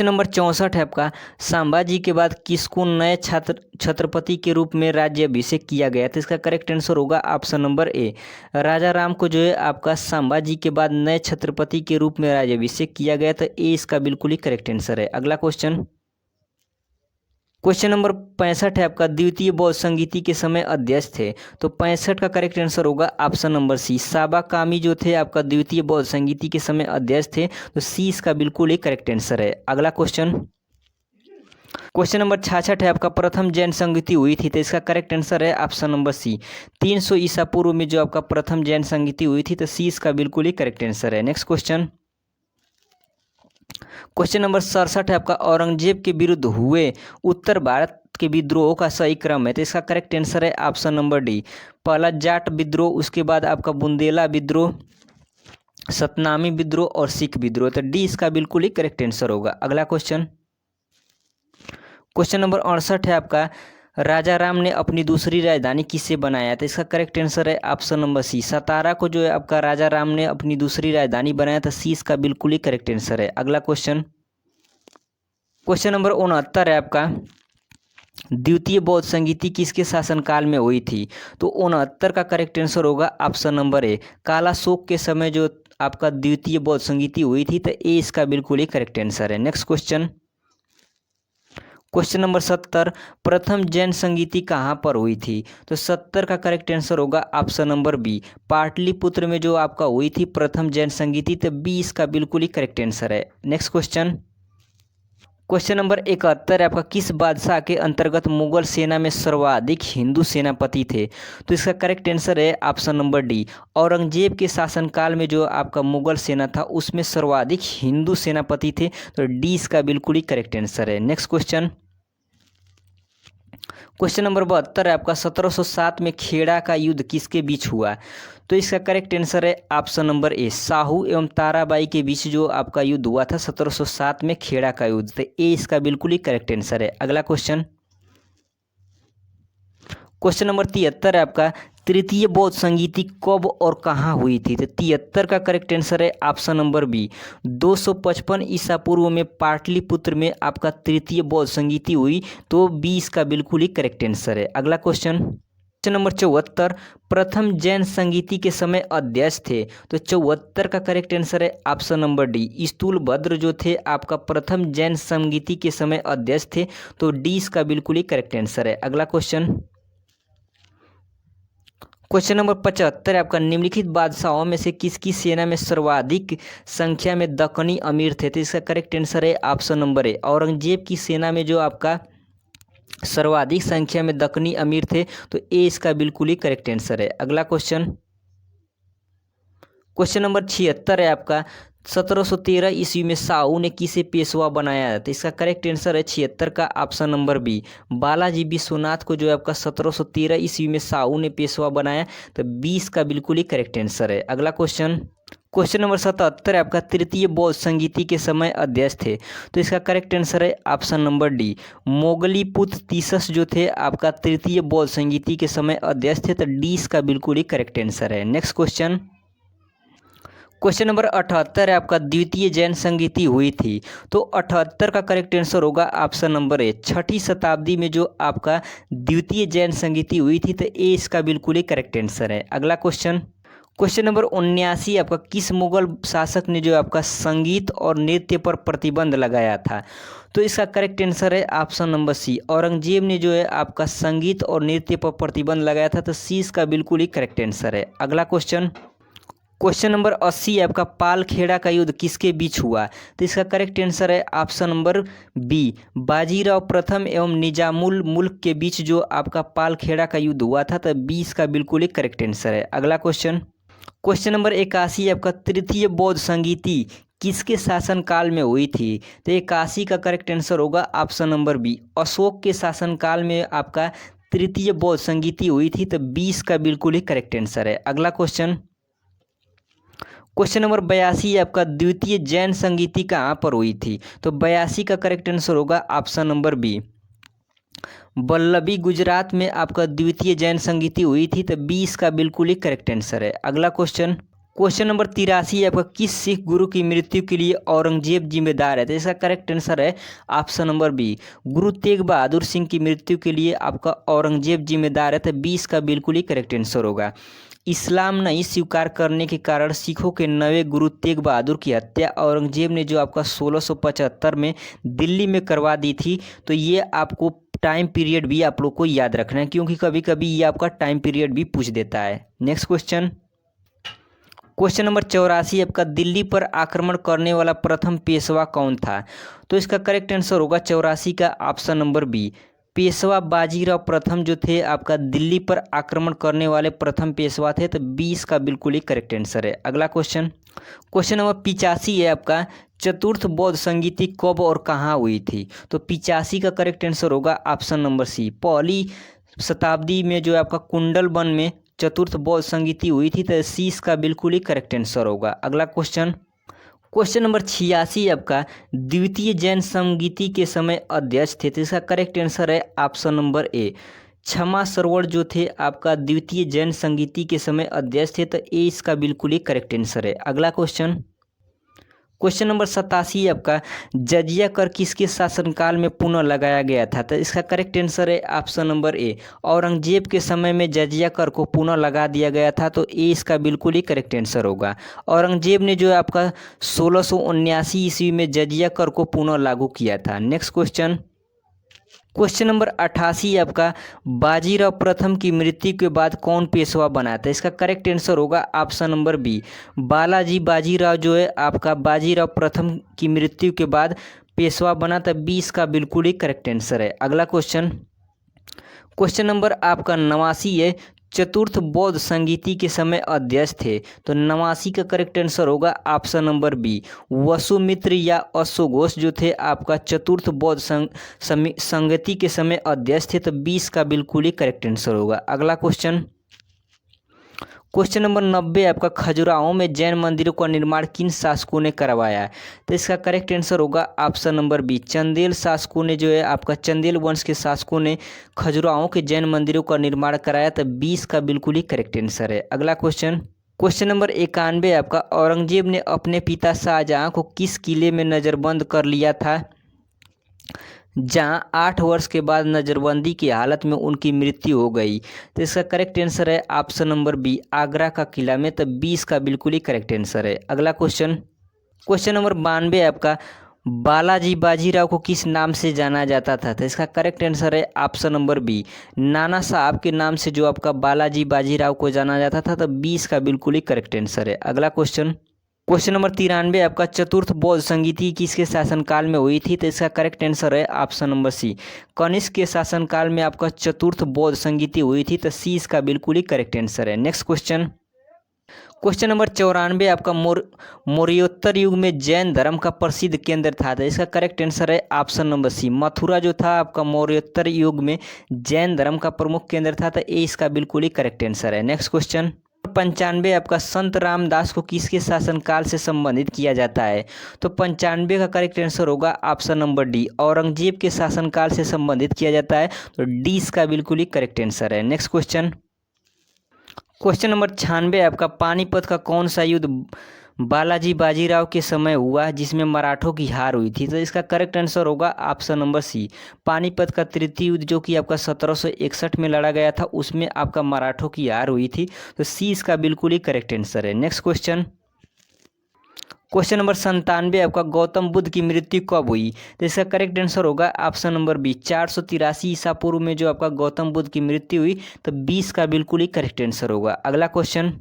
नंबर 64 है आपका, संभाजी के बाद किसको नए छत्रपति के रूप में राज्याभिषेक किया गया? तो इसका करेक्ट आंसर होगा ऑप्शन नंबर ए, राजा राम को जो है आपका संभाजी के बाद नए छत्रपति के रूप में राज्याभिषेक किया गया। तो ए इसका बिल्कुल ही करेक्ट आंसर है। अगला क्वेश्चन नंबर 65 है आपका, द्वितीय बौद्ध संगीति के समय अध्यक्ष थे? तो 65 का करेक्ट आंसर होगा ऑप्शन नंबर सी, साबा कामी जो थे आपका द्वितीय बौद्ध संगीति के समय अध्यक्ष थे। तो सी इसका बिल्कुल ही करेक्ट आंसर है। अगला क्वेश्चन नंबर 66 है आपका, प्रथम जैन संगीति हुई थी? तो इसका करेक्ट आंसर है ऑप्शन नंबर सी, 300 ईसा पूर्व में जो आपका प्रथम जैन संगीति हुई थी। तो सी इसका बिल्कुल ही करेक्ट आंसर है। नेक्स्ट क्वेश्चन नंबर 67 है आपका, औरंगजेब के विरुद्ध हुए उत्तर भारत के विद्रोह का सही क्रम है? तो इसका करेक्ट आंसर है ऑप्शन नंबर डी, पहला जाट विद्रोह, उसके बाद आपका बुंदेला विद्रोह, सतनामी विद्रोह और सिख विद्रोह। तो डी इसका बिल्कुल ही करेक्ट आंसर होगा। अगला क्वेश्चन नंबर 68 है आपका, राजा राम ने अपनी दूसरी राजधानी किससे बनाया? तो इसका करेक्ट आंसर है ऑप्शन नंबर सी, सतारा को जो है आपका राजा राम ने अपनी दूसरी राजधानी बनाया था। सी इसका बिल्कुल ही करेक्ट आंसर है। अगला क्वेश्चन नंबर 69 है आपका, द्वितीय बौद्ध संगीति किसके शासनकाल में हुई थी? तो 69 का करेक्ट आंसर होगा ऑप्शन नंबर ए, काला शोक के समय जो आपका द्वितीय बौद्ध संगीति हुई थी। तो ए इसका बिल्कुल ही करेक्ट आंसर है। नेक्स्ट क्वेश्चन नंबर 70, प्रथम जैन संगीति कहाँ पर हुई थी? तो 70 का करेक्ट आंसर होगा ऑप्शन नंबर बी, पाटलिपुत्र में जो आपका हुई थी प्रथम जैन संगीति। तो बी इसका बिल्कुल ही करेक्ट आंसर है। नेक्स्ट क्वेश्चन नंबर 71 है आपका, किस बादशाह के अंतर्गत मुगल सेना में सर्वाधिक हिंदू सेनापति थे? तो इसका करेक्ट आंसर है ऑप्शन नंबर डी, औरंगजेब के शासनकाल में जो आपका मुगल सेना था उसमें सर्वाधिक हिंदू सेनापति थे। तो डी इसका बिल्कुल ही करेक्ट आंसर है। नेक्स्ट क्वेश्चन नंबर 72 है आपका, 1707 में खेड़ा का युद्ध किसके बीच हुआ? तो इसका करेक्ट आंसर है ऑप्शन नंबर ए, साहू एवं ताराबाई के बीच जो आपका युद्ध हुआ था 1707 में खेड़ा का युद्ध। तो ए इसका बिल्कुल ही करेक्ट आंसर है। अगला क्वेश्चन नंबर 73 है आपका, तृतीय बौद्ध संगीति कब और कहाँ हुई थी? तो 73 का करेक्ट आंसर है ऑप्शन नंबर बी, 255 ईसा पूर्व में पाटलिपुत्र में आपका तृतीय बौद्ध संगीति हुई। तो बी इसका बिल्कुल ही करेक्ट आंसर है। अगला क्वेश्चन नंबर 74, प्रथम जैन संगीति के समय अध्यक्ष थे? तो 74 का करेक्ट आंसर है ऑप्शन नंबर डी, स्थूलभद्र जो थे आपका प्रथम जैन संगीति के समय अध्यक्ष थे। तो डी इसका बिल्कुल ही करेक्ट आंसर है। अगला क्वेश्चन नंबर 75 है आपका, निम्नलिखित बादशाहों में से किसकी सेना में सर्वाधिक संख्या में दक्कनी अमीर थे? तो इसका करेक्ट आंसर है ऑप्शन नंबर ए, औरंगजेब की सेना में जो आपका सर्वाधिक संख्या में दक्कनी अमीर थे। तो ए इसका बिल्कुल ही करेक्ट आंसर है। अगला क्वेश्चन नंबर 76 है आपका, 1713 ईस्वी में साहू ने किसे पेशवा बनाया? तो इसका करेक्ट आंसर है 76 का option number B, Balaji Vishwanath को जो है आपका 1713 ईस्वी में साहू ने पेशवा बनाया। तो 20 का बिल्कुल ही करेक्ट आंसर है। अगला क्वेश्चन नंबर 77 है आपका, तृतीय बौद्ध संगीति के समय अध्यक्ष थे? तो इसका करेक्ट आंसर है ऑप्शन नंबर डी, मोगलीपुत्र तीसस जो थे आपका तृतीय बौद्ध संगीति के समय अध्यक्ष थे। तो डी इसका बिल्कुल ही करेक्ट आंसर है। नेक्स्ट क्वेश्चन नंबर 78 है आपका, द्वितीय जैन संगीति हुई थी? तो 78 का करेक्ट आंसर होगा ऑप्शन नंबर ए, 6ठी शताब्दी में जो आपका द्वितीय जैन संगीति हुई थी। तो ए इसका बिल्कुल ही करेक्ट आंसर है। अगला क्वेश्चन नंबर 79 आपका, किस मुगल शासक ने जो आपका संगीत और नृत्य पर प्रतिबंध लगाया था? तो इसका करेक्ट आंसर है ऑप्शन नंबर सी, औरंगजेब ने जो है आपका संगीत और नृत्य पर प्रतिबंध लगाया था। तो सी इसका बिल्कुल ही करेक्ट आंसर है। अगला क्वेश्चन नंबर 80 है आपका, पालखेड़ा का युद्ध किसके बीच हुआ? तो इसका करेक्ट आंसर है ऑप्शन नंबर बी, बाजीराव प्रथम एवं निजामुल मुल्क के बीच जो आपका पालखेड़ा का युद्ध हुआ था। तो 20 का बिल्कुल ही करेक्ट आंसर है। अगला क्वेश्चन नंबर 81 आपका, तृतीय बौद्ध संगीति किसके शासनकाल में हुई थी? तो 81 का करेक्ट आंसर होगा ऑप्शन नंबर बी, अशोक के शासनकाल में आपका तृतीय बौद्ध संगीति हुई थी? तो 20 का बिल्कुल ही करेक्ट आंसर है। अगला क्वेश्चन नंबर 82 आपका द्वितीय जैन संगीति कहाँ पर हुई थी? तो 82 का करेक्ट आंसर होगा option number B, Vallabhi Gujarat में आपका द्वितीय जैन संगीति हुई थी। तो 20 का बिल्कुल ही करेक्ट आंसर है। अगला क्वेश्चन नंबर 83 आपका किस सिख गुरु की मृत्यु के लिए औरंगजेब जिम्मेदार है? तो इसका करेक्ट आंसर है option number B, Guru Tegh Bahadur Singh की मृत्यु के लिए आपका औरंगजेब जिम्मेदार है। तो 20 का बिल्कुल ही करेक्ट आंसर होगा। इस्लाम नहीं स्वीकार करने के कारण सिखों के नवे गुरु तेग बहादुर की हत्या औरंगजेब ने जो आपका 1675 में दिल्ली में करवा दी थी। तो ये आपको टाइम पीरियड भी आप लोग को याद रखना है, क्योंकि कभी कभी ये आपका टाइम पीरियड भी पूछ देता है। नेक्स्ट क्वेश्चन नंबर 84 आपका दिल्ली पर आक्रमण करने वाला प्रथम पेशवा कौन था? तो इसका करेक्ट आंसर होगा 84 का option number B, Peshwa Bajirao प्रथम जो थे आपका दिल्ली पर आक्रमण करने वाले प्रथम पेशवा थे। तो 20 का बिल्कुल ही करेक्ट आंसर है। अगला क्वेश्चन नंबर 85 है आपका चतुर्थ बौद्ध संगीति कब और कहाँ हुई थी? तो 85 का करेक्ट आंसर होगा ऑप्शन नंबर सी, पहली शताब्दी में जो आपका कुंडल वन में चतुर्थ बौद्ध संगीति हुई थी। तो 30 का बिल्कुल ही करेक्ट आंसर होगा। अगला क्वेश्चन नंबर 86 आपका द्वितीय जैन संगीति के समय अध्यक्ष थे? तो इसका करेक्ट आंसर है ऑप्शन नंबर ए, क्षमा सरवण जो थे आपका द्वितीय जैन संगीति के समय अध्यक्ष थे। तो ए इसका बिल्कुल ही करेक्ट आंसर है। अगला क्वेश्चन नंबर 87 आपका जजिया कर किसके शासनकाल में पुनः लगाया गया था? तो इसका करेक्ट आंसर है ऑप्शन नंबर ए, औरंगजेब के समय में जजिया कर को पुनः लगा दिया गया था। तो ए इसका बिल्कुल ही करेक्ट आंसर होगा। औरंगजेब ने जो आपका 1679 ईस्वी में जजिया कर को पुनः लागू किया था। नेक्स्ट क्वेश्चन नंबर 88 आपका बाजीराव प्रथम की मृत्यु के बाद कौन पेशवा बना था? इसका करेक्ट आंसर होगा option number B, Balaji Bajirao जो है आपका बाजीराव प्रथम की मृत्यु के बाद पेशवा बना था। 20 का बिल्कुल ही करेक्ट आंसर है। अगला क्वेश्चन नंबर आपका 89 है चतुर्थ बौद्ध संगीति के समय अध्यक्ष थे? तो 89 का करेक्ट आंसर होगा ऑप्शन नंबर बी, वसुमित्र या अश्वघोष जो थे आपका चतुर्थ बौद्ध संगीति के समय अध्यक्ष थे। तो 20 का बिल्कुल ही करेक्ट आंसर होगा। अगला क्वेश्चन नंबर 90 आपका खजुराहो में जैन मंदिरों का निर्माण किन शासकों ने करवाया? तो इसका करेक्ट आंसर होगा ऑप्शन नंबर बी, चंदेल शासकों ने जो है आपका चंदेल वंश के शासकों ने खजुराहो के जैन मंदिरों का निर्माण कराया। तो 20 का बिल्कुल ही करेक्ट आंसर है। अगला क्वेश्चन नंबर 91 आपका औरंगजेब ने अपने पिता शाहजहां को किस किले में नज़रबंद कर लिया था, जहां 8 वर्ष के बाद नज़रबंदी की हालत में उनकी मृत्यु हो गई? तो इसका करेक्ट आंसर है ऑप्शन नंबर बी, आगरा का किला में। तो 20 का बिल्कुल ही करेक्ट आंसर है। अगला क्वेश्चन नंबर 92 आपका बालाजी बाजीराव को किस नाम से जाना जाता था? तो इसका करेक्ट आंसर है ऑप्शन नंबर बी, नाना साहब के नाम से जो आपका बालाजी बाजीराव को जाना जाता था। तो 20 का बिल्कुल ही करेक्ट आंसर है। अगला क्वेश्चन नंबर 93 आपका चतुर्थ बौद्ध संगीति किसके शासनकाल में हुई थी? तो इसका करेक्ट आंसर है ऑप्शन नंबर सी, कनिष्क के शासनकाल में आपका चतुर्थ बौद्ध संगीति हुई थी। तो 30 का बिल्कुल ही करेक्ट आंसर है। नेक्स्ट क्वेश्चन नंबर 94 आपका मौर्योत्तर युग में जैन धर्म का प्रसिद्ध केंद्र था? तो इसका करेक्ट आंसर है ऑप्शन नंबर सी, मथुरा जो था आपका मौर्योत्तर युग में जैन धर्म का प्रमुख केंद्र था। तो ए इसका बिल्कुल ही करेक्ट आंसर है। नेक्स्ट क्वेश्चन 95 आपका संत रामदास को किसके शासनकाल से संबंधित किया जाता है? तो 95 का करेक्ट आंसर होगा ऑप्शन नंबर डी, औरंगजेब के शासनकाल से संबंधित किया जाता है। तो डी इसका बिल्कुल ही करेक्ट आंसर है। नेक्स्ट क्वेश्चन नंबर 96 आपका पानीपत का कौन सा युद्ध बालाजी बाजीराव के समय हुआ जिसमें मराठों की हार हुई थी? तो इसका करेक्ट आंसर होगा ऑप्शन नंबर सी, पानीपत का तृतीय युद्ध जो कि आपका 1761 में लड़ा गया था, उसमें आपका मराठों की हार हुई थी। तो सी इसका बिल्कुल ही करेक्ट आंसर है। नेक्स्ट क्वेश्चन नंबर 97 आपका गौतम बुद्ध की मृत्यु कब हुई? तो इसका करेक्ट आंसर होगा ऑप्शन नंबर बी, 483 ईसा पूर्व में जो आपका गौतम बुद्ध की मृत्यु हुई। तो 20 का बिल्कुल ही करेक्ट आंसर होगा। अगला क्वेश्चन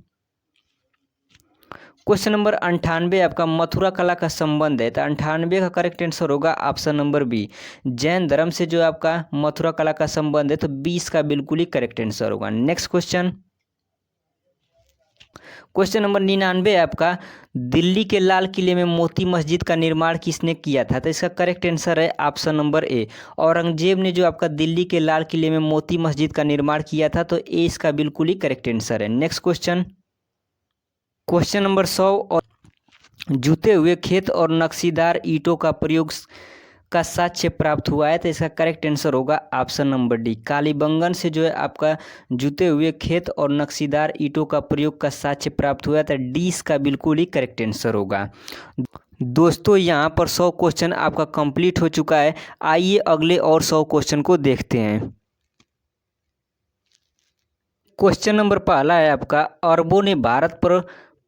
नंबर 98 आपका मथुरा कला का संबंध है? तो 98 का करेक्ट आंसर होगा ऑप्शन नंबर बी, जैन धर्म से जो आपका मथुरा कला का संबंध है। तो 20 का बिल्कुल ही करेक्ट आंसर होगा। नेक्स्ट क्वेश्चन क्वेश्चन नंबर 99 है आपका, दिल्ली के लाल किले में मोती मस्जिद का निर्माण किसने किया था? तो इसका करेक्ट आंसर है ऑप्शन नंबर ए, औरंगजेब ने जो आपका दिल्ली के लाल किले में मोती मस्जिद का निर्माण किया था। तो ए इसका बिल्कुल ही करेक्ट आंसर है। नेक्स्ट क्वेश्चन, क्वेश्चन नंबर 100, और जूते हुए खेत और नक्शीदार ईंटों का प्रयोग का साक्ष्य प्राप्त हुआ है। तो इसका करेक्ट आंसर होगा ऑप्शन नंबर डी, कालीबंगन से जो है आपका जूते हुए खेत और नक्शीदार ईंटों का प्रयोग का साक्ष्य प्राप्त हुआ है। तो डी इसका बिल्कुल ही करेक्ट आंसर होगा। दोस्तों यहाँ पर 100 क्वेश्चन आपका कंप्लीट हो चुका है। आइए अगले और 100 क्वेश्चन को देखते हैं। क्वेश्चन नंबर पहला है आपका, अरबों ने भारत पर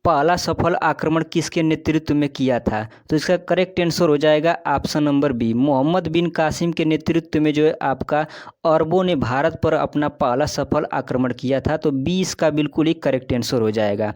पहला सफल आक्रमण किसके नेतृत्व में किया था? तो इसका करेक्ट आंसर हो जाएगा ऑप्शन नंबर बी, मोहम्मद बिन कासिम के नेतृत्व में जो है आपका अरबों ने भारत पर अपना पहला सफल आक्रमण किया था। तो बी इसका बिल्कुल ही करेक्ट आंसर हो जाएगा।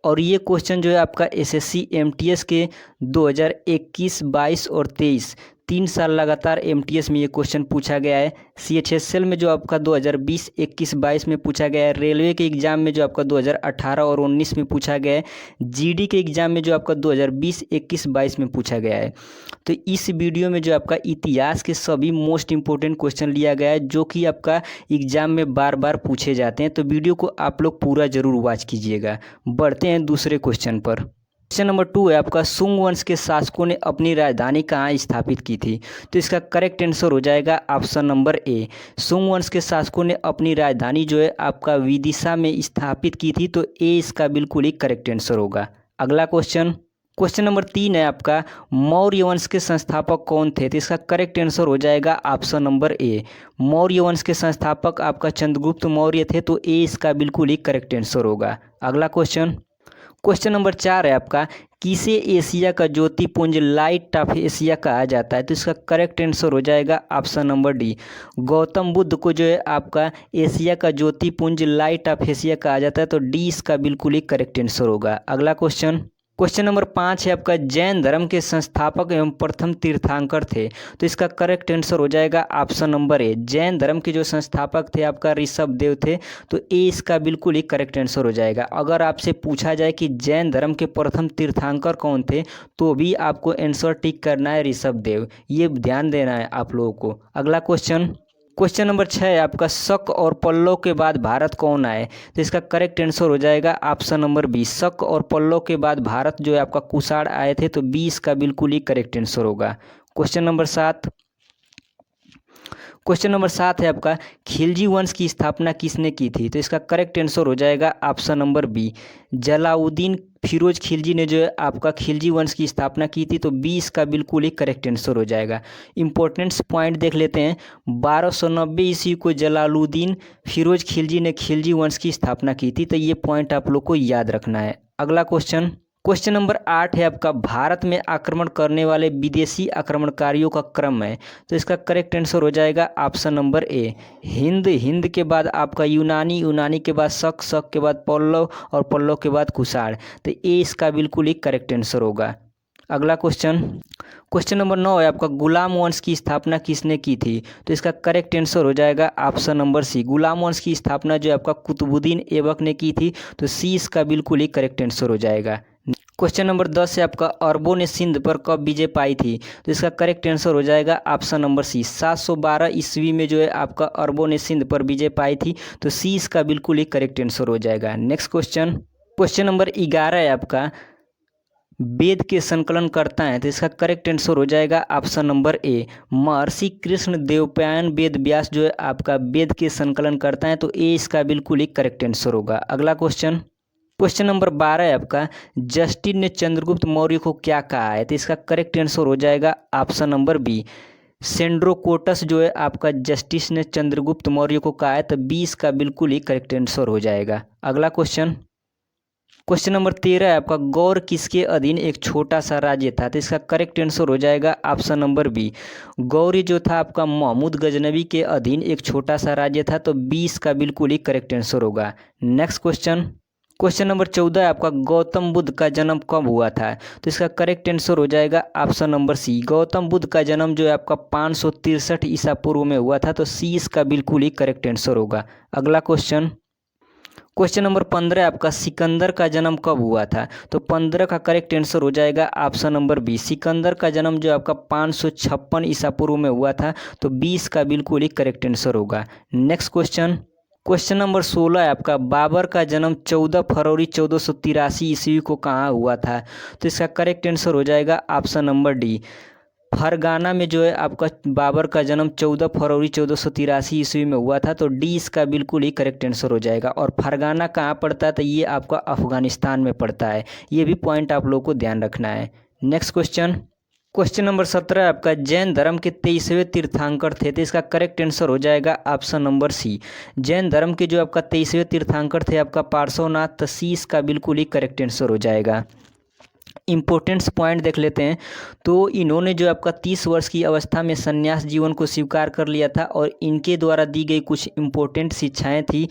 और ये क्वेश्चन जो है आपका एसएससी एमटीएस के 2021, 22 और 23 3 साल लगातार एमटीएस में ये क्वेश्चन पूछा गया है। सीएचएसएल में जो आपका 2020, 21, 22 में पूछा गया है। रेलवे के एग्ज़ाम में जो आपका 2018 और 19 में पूछा गया है। जीडी के एग्ज़ाम में जो आपका 2020, 21, 22 में पूछा गया है। तो इस वीडियो में जो आपका इतिहास के सभी मोस्ट इंपॉर्टेंट क्वेश्चन लिया गया है, जो कि आपका एग्ज़ाम में बार बार पूछे जाते हैं। तो वीडियो को आप लोग पूरा ज़रूर वॉच कीजिएगा। बढ़ते हैं दूसरे क्वेश्चन पर। क्वेश्चन नंबर 2 है आपका, सुंग वंश के शासकों ने अपनी राजधानी कहाँ स्थापित की थी? तो इसका करेक्ट आंसर हो जाएगा ऑप्शन नंबर ए, सुंग वंश के शासकों ने अपनी राजधानी जो है आपका विदिशा में स्थापित की थी। तो ए इसका बिल्कुल ही करेक्ट आंसर होगा। अगला क्वेश्चन, क्वेश्चन नंबर 3 है आपका, मौर्य वंश के संस्थापक कौन थे? तो इसका करेक्ट आंसर हो जाएगा ऑप्शन नंबर ए, मौर्य वंश के संस्थापक आपका चंद्रगुप्त मौर्य थे। तो ए इसका बिल्कुल ही करेक्ट आंसर होगा। अगला क्वेश्चन, क्वेश्चन नंबर 4 है आपका, किसे एशिया का ज्योतिपुंज लाइट ऑफ एशिया कहा जाता है? तो इसका करेक्ट आंसर हो जाएगा option number D, Gautam Buddha को जो है आपका एशिया का ज्योतिपुंज लाइट ऑफ एशिया कहा जाता है। तो डी इसका बिल्कुल ही करेक्ट आंसर होगा। अगला क्वेश्चन, क्वेश्चन नंबर 5 है आपका, जैन धर्म के संस्थापक एवं प्रथम तीर्थंकर थे? तो इसका करेक्ट आंसर हो जाएगा ऑप्शन नंबर ए, जैन धर्म के जो संस्थापक थे आपका ऋषभ देव थे। तो ए इसका बिल्कुल ही करेक्ट आंसर हो जाएगा। अगर आपसे पूछा जाए कि जैन धर्म के प्रथम तीर्थंकर कौन थे, तो भी आपको आंसर टिक करना है ऋषभ देव, ये ध्यान देना है आप लोगों को। अगला क्वेश्चन, क्वेश्चन नंबर 6 है आपका, शक और पल्लव के बाद भारत कौन आए? तो इसका करेक्ट आंसर हो जाएगा ऑप्शन नंबर बी, शक और पल्लव के बाद भारत जो है आपका कुषाण आए थे। तो बी इसका बिल्कुल ही करेक्ट आंसर होगा। क्वेश्चन नंबर 7, क्वेश्चन नंबर 7 है आपका, खिलजी वंश की स्थापना किसने की थी? तो इसका करेक्ट आंसर हो जाएगा option number B, Jalaluddin Firoz Khilji ने जो है आपका खिलजी वंश की स्थापना की थी। तो बी इसका बिल्कुल ही करेक्ट आंसर हो जाएगा। इंपॉर्टेंट्स पॉइंट देख लेते हैं। 1290 ईस्वी को जलालुद्दीन फिरोज खिलजी ने खिलजी वंश की स्थापना की थी। तो ये पॉइंट आप लोग को याद रखना है। अगला क्वेश्चन, क्वेश्चन नंबर 8 है आपका, भारत में आक्रमण करने वाले विदेशी आक्रमणकारियों का क्रम है? तो इसका करेक्ट आंसर हो जाएगा ऑप्शन नंबर ए, हिंद, हिंद के बाद आपका यूनानी, यूनानी के बाद शक, शक के बाद पल्लव और पल्लव के बाद कुषाण। तो ए इसका बिल्कुल ही करेक्ट आंसर होगा। अगला क्वेश्चन, क्वेश्चन नंबर 9 है आपका, गुलाम वंश की स्थापना किसने की थी? तो इसका करेक्ट आंसर हो जाएगा ऑप्शन नंबर सी, गुलाम वंश की स्थापना जो आपका कुतुबुद्दीन ऐबक ने की थी। तो सी इसका बिल्कुल ही करेक्ट आंसर हो जाएगा। क्वेश्चन नंबर 10 है आपका, अरबों ने सिंध पर कब विजय पाई थी? तो इसका करेक्ट आंसर हो जाएगा ऑप्शन नंबर सी, 712 ईस्वी में जो है आपका अरबों ने सिंध पर विजय पाई थी। तो सी इसका बिल्कुल ही करेक्ट आंसर हो जाएगा। नेक्स्ट क्वेश्चन, क्वेश्चन नंबर 11 है आपका, वेद के संकलन करता है? तो इसका करेक्ट आंसर हो जाएगा ऑप्शन नंबर ए, महर्षि कृष्ण देवपायन वेद व्यास जो है आपका वेद के संकलन करता है। तो ए इसका बिल्कुल ही करेक्ट आंसर होगा। अगला क्वेश्चन, क्वेश्चन नंबर 12 है आपका, जस्टिन ने चंद्रगुप्त मौर्य को क्या कहा है? तो इसका करेक्ट आंसर हो जाएगा ऑप्शन नंबर बी, सेंड्रोकोटस जो है आपका जस्टिस ने चंद्रगुप्त मौर्य को कहा है। तो बी इसका बिल्कुल ही करेक्ट आंसर हो जाएगा। अगला क्वेश्चन, क्वेश्चन नंबर 13 है आपका, गौर किसके अधीन एक छोटा सा राज्य था? तो इसका करेक्ट आंसर हो जाएगा ऑप्शन नंबर बी, गौरी जो था आपका महमूद गजनवी के अधीन एक छोटा सा राज्य था। तो बी इसका बिल्कुल ही करेक्ट आंसर होगा। नेक्स्ट क्वेश्चन, क्वेश्चन नंबर 14 है आपका, गौतम बुद्ध का जन्म कब हुआ था? तो इसका करेक्ट आंसर हो जाएगा option number C, Gautam Buddha का जन्म जो है आपका 563 ईसा पूर्व में हुआ था। तो सी इसका बिल्कुल ही करेक्ट आंसर होगा। अगला क्वेश्चन, क्वेश्चन नंबर 15 आपका सिकंदर का जन्म कब हुआ था? तो 15 का करेक्ट आंसर हो जाएगा ऑप्शन नंबर बी। सिकंदर का जन्म जो आपका 556 ईसा पूर्व में हुआ था, तो 20 का बिल्कुल ही करेक्ट आंसर होगा। नेक्स्ट क्वेश्चन, क्वेश्चन नंबर 16 है आपका, बाबर का जन्म 14 फरवरी 1483 ईस्वी को कहाँ हुआ था? तो इसका करेक्ट आंसर हो जाएगा ऑप्शन नंबर डी, फरगाना में जो है आपका बाबर का जन्म 14 फरवरी 1483 ईस्वी में हुआ था, तो डी इसका बिल्कुल ही करेक्ट आंसर हो जाएगा। और फरगाना कहाँ पड़ता है? तो ये आपका अफगानिस्तान में पड़ता है। ये भी पॉइंट आप लोगों को ध्यान रखना है। नेक्स्ट क्वेश्चन, क्वेश्चन नंबर 17 आपका, जैन धर्म के 23वें तीर्थंकर थे? तो इसका करेक्ट आंसर हो जाएगा ऑप्शन नंबर सी। जैन धर्म के जो आपका 23वें तीर्थंकर थे आपका पार्श्वनाथ, तो सी इसका बिल्कुल ही करेक्ट आंसर हो जाएगा। इम्पोर्टेंट्स पॉइंट देख लेते हैं। तो इन्होंने जो आपका 30 वर्ष की अवस्था में संन्यास जीवन को स्वीकार कर लिया था और इनके द्वारा दी गई कुछ इम्पोर्टेंट शिक्षाएं थी।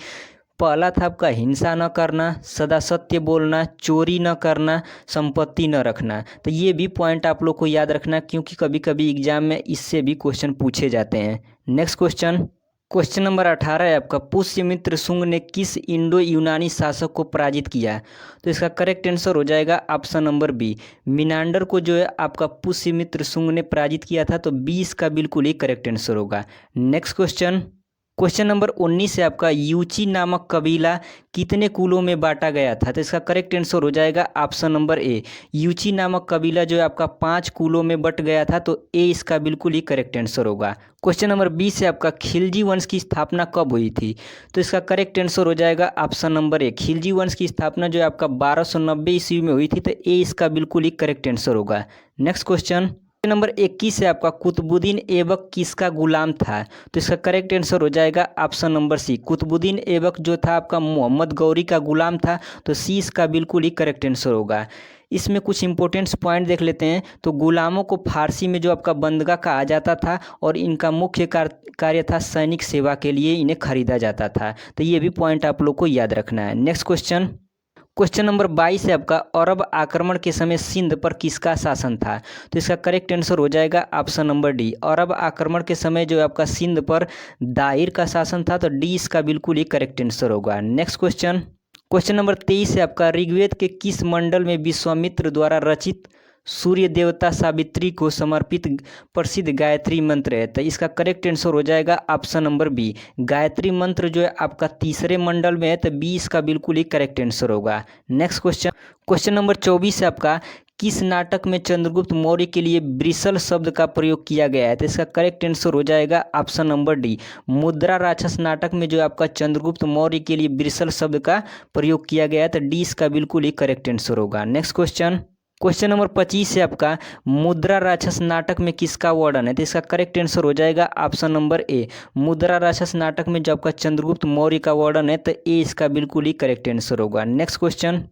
पहला था आपका हिंसा न करना, सदा सत्य बोलना, चोरी न करना, संपत्ति न रखना। तो ये भी पॉइंट आप लोग को याद रखना, क्योंकि कभी कभी एग्जाम में इससे भी क्वेश्चन पूछे जाते हैं। नेक्स्ट क्वेश्चन, क्वेश्चन नंबर 18 है आपका, पुष्यमित्र शुंग ने किस इंडो यूनानी शासक को पराजित किया? तो इसका करेक्ट आंसर हो जाएगा ऑप्शन नंबर बी, मिनांडर को जो है आपका पुष्यमित्र शुंग ने पराजित किया था, तो 20 का बिल्कुल ही करेक्ट आंसर होगा। नेक्स्ट क्वेश्चन, क्वेश्चन नंबर 19 है आपका, यूची नामक कबीला कितने कुलों में बांटा गया था? तो इसका करेक्ट आंसर हो जाएगा ऑप्शन नंबर ए, यूची नामक कबीला जो है आपका 5 कुलों में बट गया था, तो ए इसका बिल्कुल ही करेक्ट आंसर होगा। क्वेश्चन नंबर 20 है आपका, खिलजी वंश की स्थापना कब हुई थी? तो इसका करेक्ट आंसर हो जाएगा ऑप्शन नंबर ए, खिलजी वंश की स्थापना जो है आपका 1290 ईस्वी में हुई थी, तो ए इसका बिल्कुल ही करेक्ट आंसर होगा। नेक्स्ट क्वेश्चन नंबर 21 है आपका, कुतुबुद्दीन ऐबक किसका गुलाम था? तो इसका करेक्ट आंसर हो जाएगा option number C, Qutbuddin Aibak जो था आपका मोहम्मद गौरी का गुलाम था, तो सी इसका बिल्कुल ही करेक्ट आंसर होगा। इसमें कुछ इंपॉर्टेंट्स पॉइंट देख लेते हैं। तो गुलामों को फारसी में जो आपका बंदगा कहा जाता था और इनका मुख्य कार्य था सैनिक सेवा के लिए इन्हें खरीदा जाता था। तो ये भी पॉइंट आप लोग को याद रखना है। नेक्स्ट क्वेश्चन, क्वेश्चन नंबर 22 है आपका, अरब आक्रमण के समय सिंध पर किसका शासन था? तो इसका करेक्ट आंसर हो जाएगा ऑप्शन नंबर डी, अरब आक्रमण के समय जो आपका सिंध पर दाहिर का शासन था, तो डी इसका बिल्कुल ही करेक्ट आंसर होगा। नेक्स्ट क्वेश्चन, क्वेश्चन नंबर 23 है आपका, ऋग्वेद के किस मंडल में विश्वामित्र द्वारा रचित सूर्य देवता सावित्री को समर्पित प्रसिद्ध गायत्री मंत्र है? तो इसका करेक्ट आंसर हो जाएगा ऑप्शन नंबर बी, गायत्री मंत्र जो है आपका तीसरे मंडल में है, तो 20 का बिल्कुल ही करेक्ट आंसर होगा। नेक्स्ट क्वेश्चन, क्वेश्चन नंबर 24 है आपका, किस नाटक में चंद्रगुप्त मौर्य के लिए ब्रिसल शब्द का प्रयोग किया गया है? तो इसका करेक्ट आंसर हो जाएगा ऑप्शन नंबर डी, मुद्रा राक्षस नाटक में जो आपका चंद्रगुप्त मौर्य के लिए ब्रिसल शब्द का प्रयोग किया गया है, तो डी इसका बिल्कुल ही करेक्ट आंसर होगा। नेक्स्ट क्वेश्चन, क्वेश्चन नंबर 25 है आपका, मुद्रा राक्षस नाटक में किसका वर्णन है? तो इसका करेक्ट आंसर हो जाएगा ऑप्शन नंबर ए, मुद्रा राक्षस नाटक में जो आपका चंद्रगुप्त मौर्य का वर्णन है, तो ए इसका बिल्कुल ही करेक्ट आंसर होगा। नेक्स्ट क्वेश्चन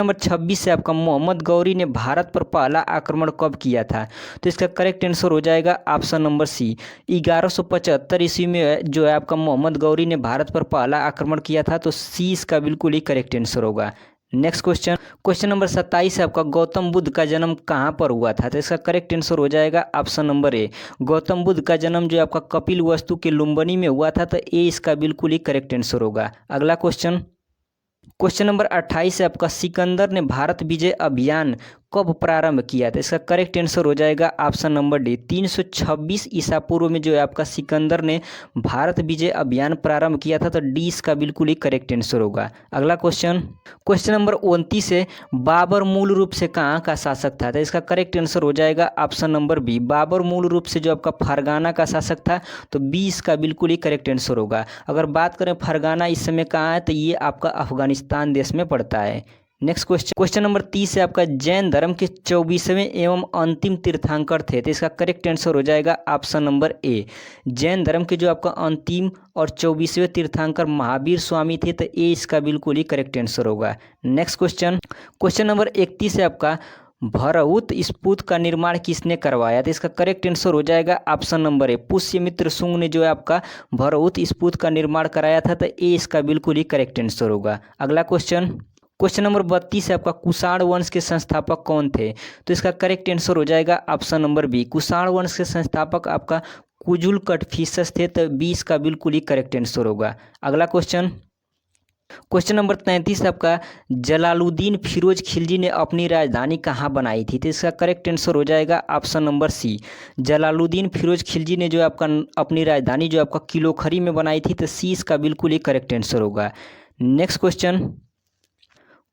नंबर 26 है आपका, मोहम्मद गौरी ने भारत पर पहला आक्रमण कब किया था? तो इसका करेक्ट आंसर हो जाएगा ऑप्शन नंबर सी, 1175 ईस्वी में जो है आपका मोहम्मद गौरी ने भारत पर पहला आक्रमण किया था, तो सी इसका बिल्कुल ही करेक्ट आंसर होगा। नेक्स्ट क्वेश्चन, क्वेश्चन नंबर 27 है आपका, गौतम बुद्ध का जन्म कहाँ पर हुआ था? तो इसका करेक्ट आंसर हो जाएगा ऑप्शन नंबर ए, गौतम बुद्ध का जन्म जो आपका कपिल वस्तु के लुम्बिनी में हुआ था, तो ए इसका बिल्कुल ही करेक्ट आंसर होगा। अगला क्वेश्चन, क्वेश्चन नंबर 28 है आपका, सिकंदर ने भारत विजय अभियान कब प्रारंभ किया था? इसका करेक्ट आंसर हो जाएगा ऑप्शन नंबर डी, 326 ईसा पूर्व में जो है आपका सिकंदर ने भारत विजय अभियान प्रारंभ किया था, तो डी इसका बिल्कुल ही करेक्ट आंसर होगा। अगला क्वेश्चन, क्वेश्चन नंबर 29 है, बाबर मूल रूप से कहाँ का शासक था? तो इसका करेक्ट आंसर हो जाएगा ऑप्शन नंबर बी, बाबर मूल रूप से जो आपका फरगाना का शासक था, तो 20 का बिल्कुल ही करेक्ट आंसर होगा। अगर बात करें फरगाना इस समय कहाँ है, तो ये आपका अफगानिस्तान देश में पड़ता है। नेक्स्ट क्वेश्चन, क्वेश्चन नंबर 30 है आपका, जैन धर्म के 24वें एवं अंतिम तीर्थंकर थे? तो इसका करेक्ट आंसर हो जाएगा ऑप्शन नंबर ए, जैन धर्म के जो आपका अंतिम और 24वें तीर्थंकर महावीर स्वामी थे, तो ए इसका बिल्कुल ही करेक्ट आंसर होगा। नेक्स्ट क्वेश्चन, क्वेश्चन नंबर 31 है आपका, भरहुत स्तूप का निर्माण किसने करवाया? तो इसका करेक्ट आंसर हो जाएगा ऑप्शन नंबर ए, पुष्यमित्र शुंग ने जो है आपका भरहुत स्तूप का निर्माण कराया था, तो ए इसका बिल्कुल ही करेक्ट आंसर होगा। अगला क्वेश्चन, क्वेश्चन नंबर 32 है आपका, कुषाण वंश के संस्थापक कौन थे? तो इसका करेक्ट आंसर हो जाएगा ऑप्शन नंबर बी, कुषाण वंश के संस्थापक आपका कुजुल कटफिसस थे, तो 20 का बिल्कुल ही करेक्ट आंसर होगा। अगला क्वेश्चन, क्वेश्चन नंबर 33 आपका जलालुद्दीन फिरोज खिलजी ने अपनी राजधानी कहाँ बनाई थी? तो इसका करेक्ट आंसर हो जाएगा option number C. Jalaluddin Firoz Khilji ने जो आपका अपनी राजधानी जो आपका किलोखरी में बनाई थी, तो सी इसका बिल्कुल ही करेक्ट आंसर होगा। नेक्स्ट क्वेश्चन,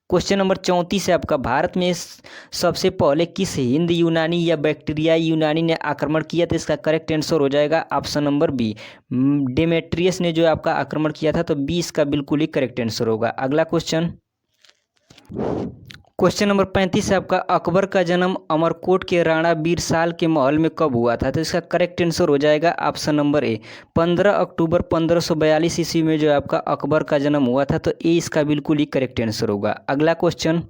क्वेश्चन नंबर 34 है आपका भारत में सबसे पहले किस हिंद यूनानी या बैक्टीरियाई यूनानी ने आक्रमण किया? तो इसका करेक्ट आंसर हो जाएगा ऑप्शन नंबर बी, डेमेट्रियस ने जो आपका आक्रमण किया था, तो बी इसका बिल्कुल ही करेक्ट आंसर होगा। अगला क्वेश्चन, क्वेश्चन नंबर 35 है आपका अकबर का जन्म अमरकोट के राणा बीरसाल के महल में कब हुआ था? तो इसका करेक्ट आंसर हो जाएगा ऑप्शन नंबर ए, 15 अक्टूबर 1542 ईस्वी में जो आपका अकबर का जन्म हुआ था, तो ए इसका बिल्कुल ही करेक्ट आंसर होगा। अगला क्वेश्चन,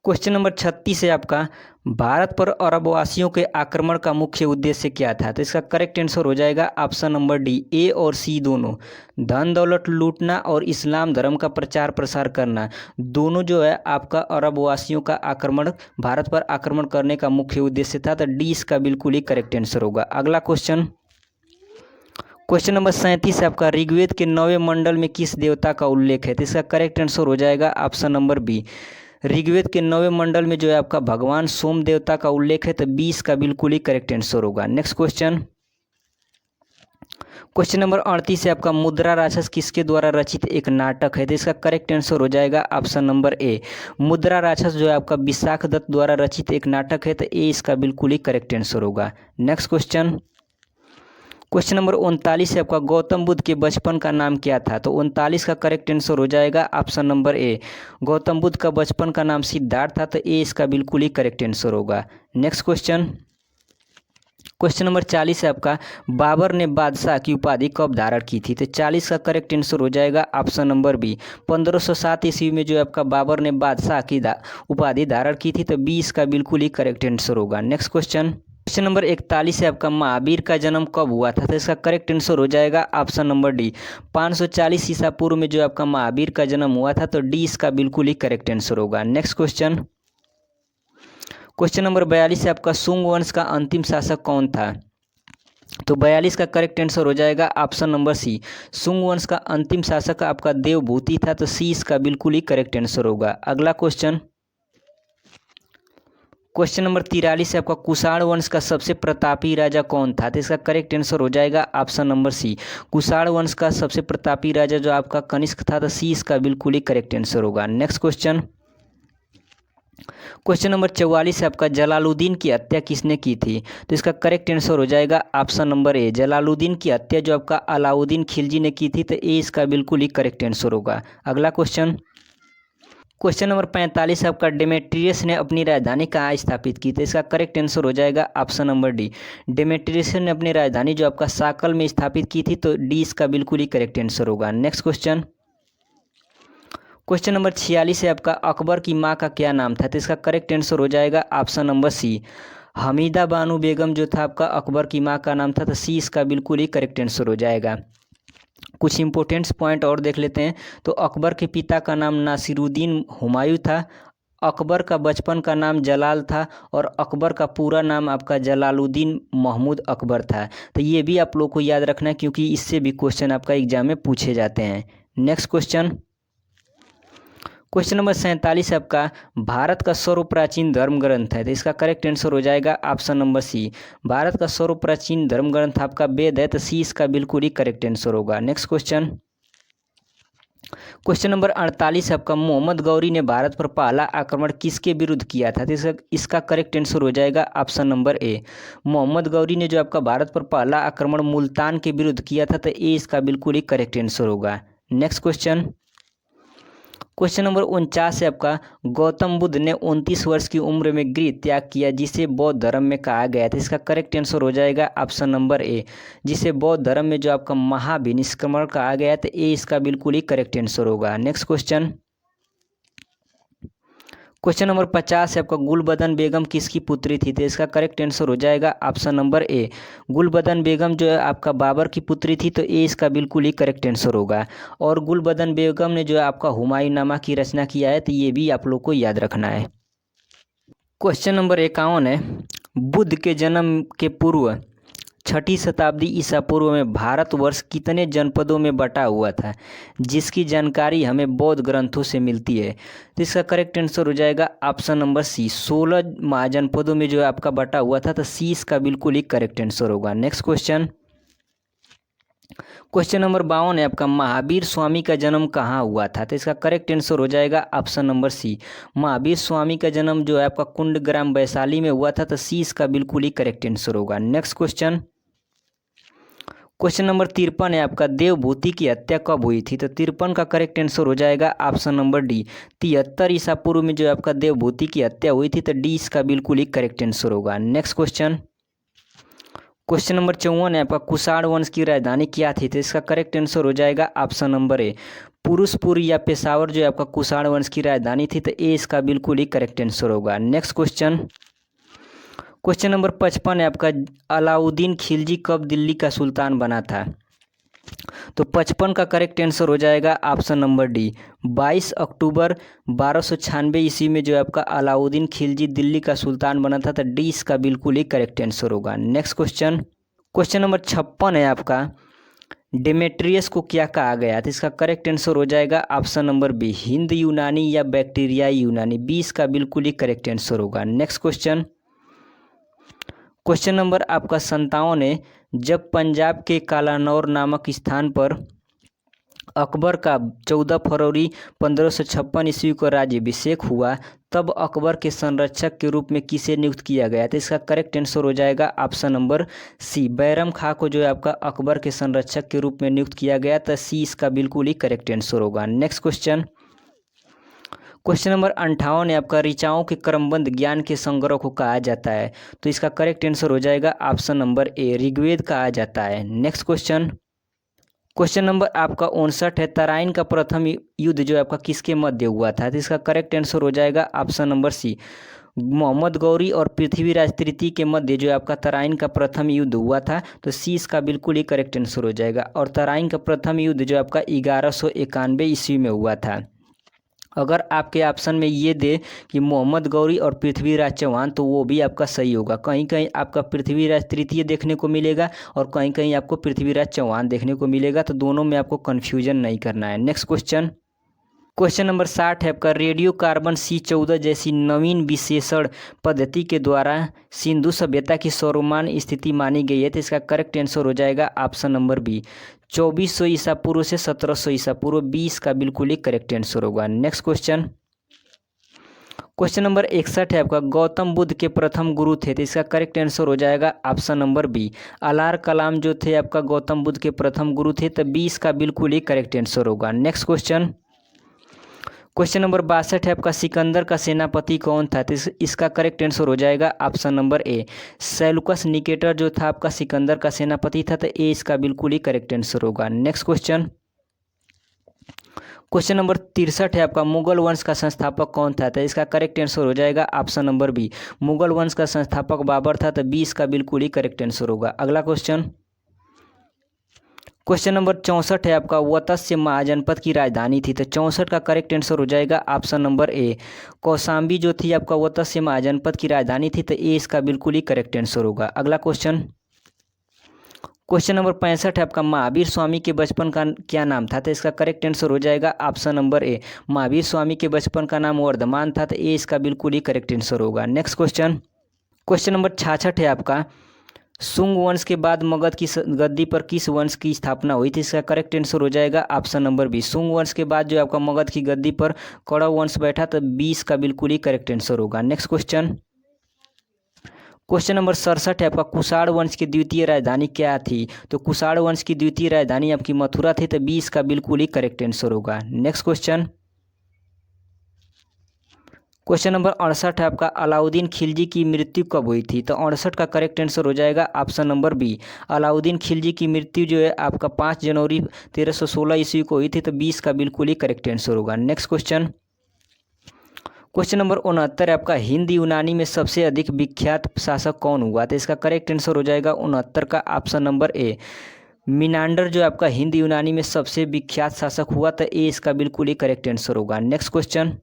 क्वेश्चन नंबर 36 है आपका भारत पर अरबवासियों के आक्रमण का मुख्य उद्देश्य क्या था? तो इसका करेक्ट आंसर हो जाएगा ऑप्शन नंबर डी, ए और सी दोनों। धन दौलत लूटना और इस्लाम धर्म का प्रचार प्रसार करना, दोनों जो है आपका अरबवासियों का आक्रमण, भारत पर आक्रमण करने का मुख्य उद्देश्य था, तो डी इसका बिल्कुल ही करेक्ट आंसर होगा। अगला क्वेश्चन, क्वेश्चन नंबर 37 है आपका ऋग्वेद के 9वें मंडल में किस देवता का उल्लेख है? तो इसका करेक्ट आंसर हो जाएगा ऑप्शन नंबर बी, ऋग्वेद के 9वें मंडल में जो है आपका भगवान सोम देवता का उल्लेख है, तो 20 का बिल्कुल ही करेक्ट आंसर होगा। नेक्स्ट क्वेश्चन, क्वेश्चन नंबर 38 है आपका मुद्रा राक्षस किसके द्वारा रचित एक नाटक है? तो इसका करेक्ट आंसर हो जाएगा ऑप्शन नंबर ए, मुद्रा राक्षस जो है आपका विशाख दत्त द्वारा रचित एक नाटक है, तो ए इसका बिल्कुल ही करेक्ट आंसर होगा। नेक्स्ट क्वेश्चन, क्वेश्चन नंबर 39 है आपका गौतम बुद्ध के बचपन का नाम क्या था? तो 39 का करेक्ट आंसर हो जाएगा ऑप्शन नंबर ए, गौतम बुद्ध का बचपन का नाम सिद्धार्थ था, तो ए इसका बिल्कुल ही करेक्ट आंसर होगा। नेक्स्ट क्वेश्चन, क्वेश्चन नंबर 40 है आपका बाबर ने बादशाह की उपाधि कब धारण की थी? तो 40 का करेक्ट आंसर हो जाएगा ऑप्शन नंबर बी, 1507 ईस्वी में जो आपका बाबर ने बादशाह की उपाधि धारण की थी, तो 20 का बिल्कुल ही करेक्ट आंसर होगा। नेक्स्ट क्वेश्चन, क्वेश्चन नंबर 41 है आपका महावीर का जन्म कब हुआ था? तो इसका करेक्ट आंसर हो जाएगा ऑप्शन नंबर डी, 540 ईसा पूर्व में जो आपका महावीर का जन्म हुआ था, तो डी इसका बिल्कुल ही करेक्ट आंसर होगा। नेक्स्ट क्वेश्चन, क्वेश्चन नंबर 42 है आपका सुंग वंश का अंतिम शासक कौन था? तो 42 का करेक्ट आंसर हो जाएगा ऑप्शन नंबर सी, सुंग वंश का अंतिम शासक आपका देवभूति था, तो सी इसका बिल्कुल ही करेक्ट आंसर होगा। अगला क्वेश्चन, क्वेश्चन नंबर 43 है आपका कुषाण वंश का सबसे प्रतापी राजा कौन था? तो इसका करेक्ट आंसर हो जाएगा ऑप्शन नंबर सी, कुषाण वंश का सबसे प्रतापी राजा जो आपका कनिष्क था, तो सी इसका बिल्कुल ही करेक्ट आंसर होगा। नेक्स्ट क्वेश्चन, क्वेश्चन नंबर 44 है आपका जलालुद्दीन की हत्या किसने की थी? तो इसका करेक्ट आंसर हो जाएगा ऑप्शन नंबर ए, जलालुद्दीन की हत्या जो आपका अलाउद्दीन खिलजी ने की थी, तो ए इसका बिल्कुल ही करेक्ट आंसर होगा। अगला क्वेश्चन, क्वेश्चन नंबर 45 आपका डेमेट्रियस ने अपनी राजधानी कहाँ स्थापित की? तो इसका करेक्ट आंसर हो जाएगा ऑप्शन नंबर डी, डेमेट्रियस ने अपनी राजधानी जो आपका साकल में स्थापित की थी, तो डी इसका बिल्कुल ही करेक्ट आंसर होगा। नेक्स्ट क्वेश्चन, क्वेश्चन नंबर 46 है आपका अकबर की माँ का क्या नाम था? तो इसका करेक्ट आंसर हो जाएगा option number C, Hamida Bano Begum जो था आपका अकबर की माँ का नाम था, तो सी इसका बिल्कुल ही करेक्ट आंसर हो जाएगा। कुछ इंपॉर्टेंट्स पॉइंट और देख लेते हैं। तो अकबर के पिता का नाम नासिरुद्दीन हुमायूं था, अकबर का बचपन का नाम जलाल था, और अकबर का पूरा नाम आपका जलालुद्दीन महमूद अकबर था। तो ये भी आप लोग को याद रखना है, क्योंकि इससे भी क्वेश्चन आपका एग्जाम में पूछे जाते हैं। नेक्स्ट क्वेश्चन, क्वेश्चन नंबर 47 आपका भारत का सर्वप्राचीन धर्म ग्रंथ है? तो इसका करेक्ट आंसर हो जाएगा ऑप्शन नंबर सी, भारत का सर्वप्राचीन धर्म ग्रंथ आपका वेद है, तो सी इसका बिल्कुल ही करेक्ट आंसर होगा। नेक्स्ट क्वेश्चन, क्वेश्चन नंबर 48 आपका मोहम्मद गौरी ने भारत पर पहला आक्रमण किसके विरुद्ध किया था? तो इसका करेक्ट आंसर हो जाएगा option number A, Mohammad Ghori ने जो आपका भारत पर पहला आक्रमण मुल्तान के विरुद्ध किया था, तो ए इसका बिल्कुल ही करेक्ट आंसर होगा। नेक्स्ट क्वेश्चन, क्वेश्चन नंबर 49 है आपका गौतम बुद्ध ने 29 वर्ष की उम्र में गृह त्याग किया, जिसे बौद्ध धर्म में कहा गया था। इसका करेक्ट आंसर हो जाएगा ऑप्शन नंबर ए, जिसे बौद्ध धर्म में जो आपका महाविनिष्क्रमण कहा गया, तो ए इसका बिल्कुल ही करेक्ट आंसर होगा। नेक्स्ट क्वेश्चन, क्वेश्चन नंबर 50 है आपका गुलबदन बेगम किसकी पुत्री थी? तो इसका करेक्ट आंसर हो जाएगा ऑप्शन नंबर ए, गुलबदन बेगम जो है आपका बाबर की पुत्री थी, तो ए इसका बिल्कुल ही करेक्ट आंसर होगा। और गुलबदन बेगम ने जो है आपका हुमायूंनामा की रचना किया है, तो ये भी आप लोग को याद रखना है। क्वेश्चन नंबर 51 है बुद्ध के जन्म के पूर्व छठी शताब्दी ईसा पूर्व में भारतवर्ष कितने जनपदों में बटा हुआ था, जिसकी जानकारी हमें बौद्ध ग्रंथों से मिलती है। तो इसका करेक्ट आंसर हो जाएगा ऑप्शन नंबर सी, 16 महाजनपदों में जो है आपका बटा हुआ था। तो सी इसका बिल्कुल ही करेक्ट आंसर होगा। नेक्स्ट क्वेश्चन, क्वेश्चन नंबर 52 है आपका, महावीर स्वामी का जन्म कहाँ हुआ था। तो इसका करेक्ट आंसर हो जाएगा ऑप्शन नंबर सी, महावीर स्वामी का जन्म जो है आपका कुंडग्राम वैशाली में हुआ था। तो सी इसका बिल्कुल ही करेक्ट आंसर होगा। नेक्स्ट क्वेश्चन, क्वेश्चन नंबर 53 है आपका, देवभूति की हत्या कब हुई थी। तो 53 का करेक्ट आंसर हो जाएगा ऑप्शन नंबर डी, 73 ईसा पूर्व में जो है आपका देवभूति की हत्या हुई थी। तो डी इसका बिल्कुल ही करेक्ट आंसर होगा। नेक्स्ट क्वेश्चन, क्वेश्चन नंबर 54 है आपका, कुषाण वंश की राजधानी क्या थी। तो इसका करेक्ट आंसर हो जाएगा ऑप्शन नंबर ए, पुरुषपुर या पेशावर जो है आपका कुषाण वंश की राजधानी थी। तो ए इसका बिल्कुल ही करेक्ट आंसर होगा। नेक्स्ट क्वेश्चन, क्वेश्चन नंबर 55 है आपका, अलाउद्दीन खिलजी कब दिल्ली का सुल्तान बना था। तो 55 का करेक्ट आंसर हो जाएगा ऑप्शन नंबर डी, 22 अक्टूबर 1296 ईस्वी में जो है आपका अलाउद्दीन खिलजी दिल्ली का सुल्तान बना था। तो डी इसका बिल्कुल ही करेक्ट आंसर होगा। नेक्स्ट क्वेश्चन, क्वेश्चन नंबर 56 है आपका, डेमेट्रियस को क्या कहा गया। तो इसका करेक्ट आंसर हो जाएगा ऑप्शन नंबर बी, हिंद यूनानी या बैक्टीरियाई यूनानी। बी इसका बिल्कुल ही करेक्ट आंसर होगा। नेक्स्ट क्वेश्चन, क्वेश्चन नंबर आपका 57 है, जब पंजाब के कालानौर नामक स्थान पर अकबर का 14 फरवरी 1556 ईस्वी को राज्याभिषेक हुआ, तब अकबर के संरक्षक के रूप में किसे नियुक्त किया गया। तो इसका करेक्ट आंसर हो जाएगा ऑप्शन नंबर सी, बैरम खां को जो है आपका अकबर के संरक्षक के रूप में नियुक्त किया गया। तो सी इसका बिल्कुल ही करेक्ट आंसर होगा। नेक्स्ट क्वेश्चन, क्वेश्चन नंबर 58 है आपका, ऋचाओं के क्रमबद्ध ज्ञान के संग्रह को कहा जाता है। तो इसका करेक्ट आंसर हो जाएगा ऑप्शन नंबर ए, ऋग्वेद कहा जाता है। नेक्स्ट क्वेश्चन, क्वेश्चन नंबर आपका 59 है, तराइन का प्रथम युद्ध जो है आपका किसके मध्य हुआ था। तो इसका करेक्ट आंसर हो जाएगा option number C, Mohammad Ghori और पृथ्वीराज तृतीय के मध्य जो है आपका तराइन का प्रथम युद्ध हुआ था। तो सी इसका बिल्कुल ही करेक्ट आंसर हो जाएगा। और तराइन का प्रथम युद्ध जो आपका 1191 ईस्वी में हुआ था। अगर आपके ऑप्शन में ये दे कि मोहम्मद गौरी और पृथ्वीराज चौहान, तो वो भी आपका सही होगा। कहीं कहीं आपका पृथ्वीराज तृतीय देखने को मिलेगा और कहीं कहीं आपको पृथ्वीराज चौहान देखने को मिलेगा। तो दोनों में आपको कन्फ्यूजन नहीं करना है। नेक्स्ट क्वेश्चन, क्वेश्चन नंबर 60 है आपका, रेडियो कार्बन C14 जैसी नवीन विशेषण पद्धति के द्वारा सिंधु सभ्यता की सर्वमान्य स्थिति मानी गई है। तो इसका करेक्ट आंसर हो जाएगा ऑप्शन नंबर बी, 2400 ईसा पूर्व से 1700 ईसा पूर्व। 20 का बिल्कुल ही करेक्ट आंसर होगा। नेक्स्ट क्वेश्चन, क्वेश्चन नंबर 61 है आपका, गौतम बुद्ध के प्रथम गुरु थे। तो इसका करेक्ट आंसर हो जाएगा ऑप्शन नंबर बी, अलार कलाम जो थे आपका गौतम बुद्ध के प्रथम गुरु थे। तो 20 का बिल्कुल ही करेक्ट आंसर होगा। नेक्स्ट क्वेश्चन, क्वेश्चन नंबर 62 है आपका, सिकंदर का सेनापति कौन था। तो इसका करेक्ट आंसर हो जाएगा ऑप्शन नंबर ए, सेलुकस निकेटर जो था आपका सिकंदर का सेनापति था। तो ए इसका बिल्कुल ही करेक्ट आंसर होगा। नेक्स्ट क्वेश्चन, क्वेश्चन नंबर 63 है आपका, मुगल वंश का संस्थापक कौन था। तो इसका करेक्ट आंसर हो जाएगा ऑप्शन नंबर बी, मुगल वंश का संस्थापक बाबर था। तो 20 का बिल्कुल ही करेक्ट आंसर होगा। अगला क्वेश्चन, क्वेश्चन नंबर 64 है आपका, वत्स्य महाजनपद की राजधानी थी। तो 64 का करेक्ट आंसर हो जाएगा ऑप्शन नंबर ए, कौशाम्बी जो थी आपका वत्स्य महाजनपद की राजधानी थी। तो ए इसका बिल्कुल ही करेक्ट आंसर होगा। अगला क्वेश्चन, क्वेश्चन नंबर 65 है आपका, महावीर स्वामी के बचपन का क्या नाम था। तो इसका करेक्ट आंसर हो जाएगा ऑप्शन नंबर ए, महावीर स्वामी के बचपन का नाम वर्धमान था। तो ए इसका बिल्कुल ही करेक्ट आंसर होगा। नेक्स्ट क्वेश्चन, क्वेश्चन नंबर 66 है आपका, सुंग वंश के बाद मगध की गद्दी पर किस वंश की स्थापना हुई थी। इसका करेक्ट आंसर हो जाएगा ऑप्शन नंबर बी, सुंग वंश के बाद जो आपका मगध की गद्दी पर कौरव वंश बैठा। तो 20 का बिल्कुल ही करेक्ट आंसर होगा। नेक्स्ट क्वेश्चन, क्वेश्चन नंबर 67 है आपका, कुषाण वंश की द्वितीय राजधानी क्या थी। तो कुषाण वंश की द्वितीय राजधानी आपकी मथुरा थी। तो 20 का बिल्कुल ही करेक्ट आंसर होगा। नेक्स्ट क्वेश्चन, क्वेश्चन नंबर 68 है आपका, अलाउद्दीन खिलजी की मृत्यु कब हुई थी। तो 68 का करेक्ट आंसर हो जाएगा option number B, Alauddin Khilji की मृत्यु जो है आपका 5 जनवरी 1316 ईस्वी को हुई थी। तो 20 का बिल्कुल ही करेक्ट आंसर होगा। नेक्स्ट क्वेश्चन, क्वेश्चन नंबर 69 है आपका, हिंद यूनानी में सबसे अधिक विख्यात शासक कौन हुआ। तो इसका करेक्ट आंसर हो जाएगा 69 का ऑप्शन नंबर ए, मिनांडर जो आपका हिंद यूनानी में सबसे विख्यात शासक हुआ। तो ए इसका बिल्कुल ही करेक्ट आंसर होगा। नेक्स्ट क्वेश्चन,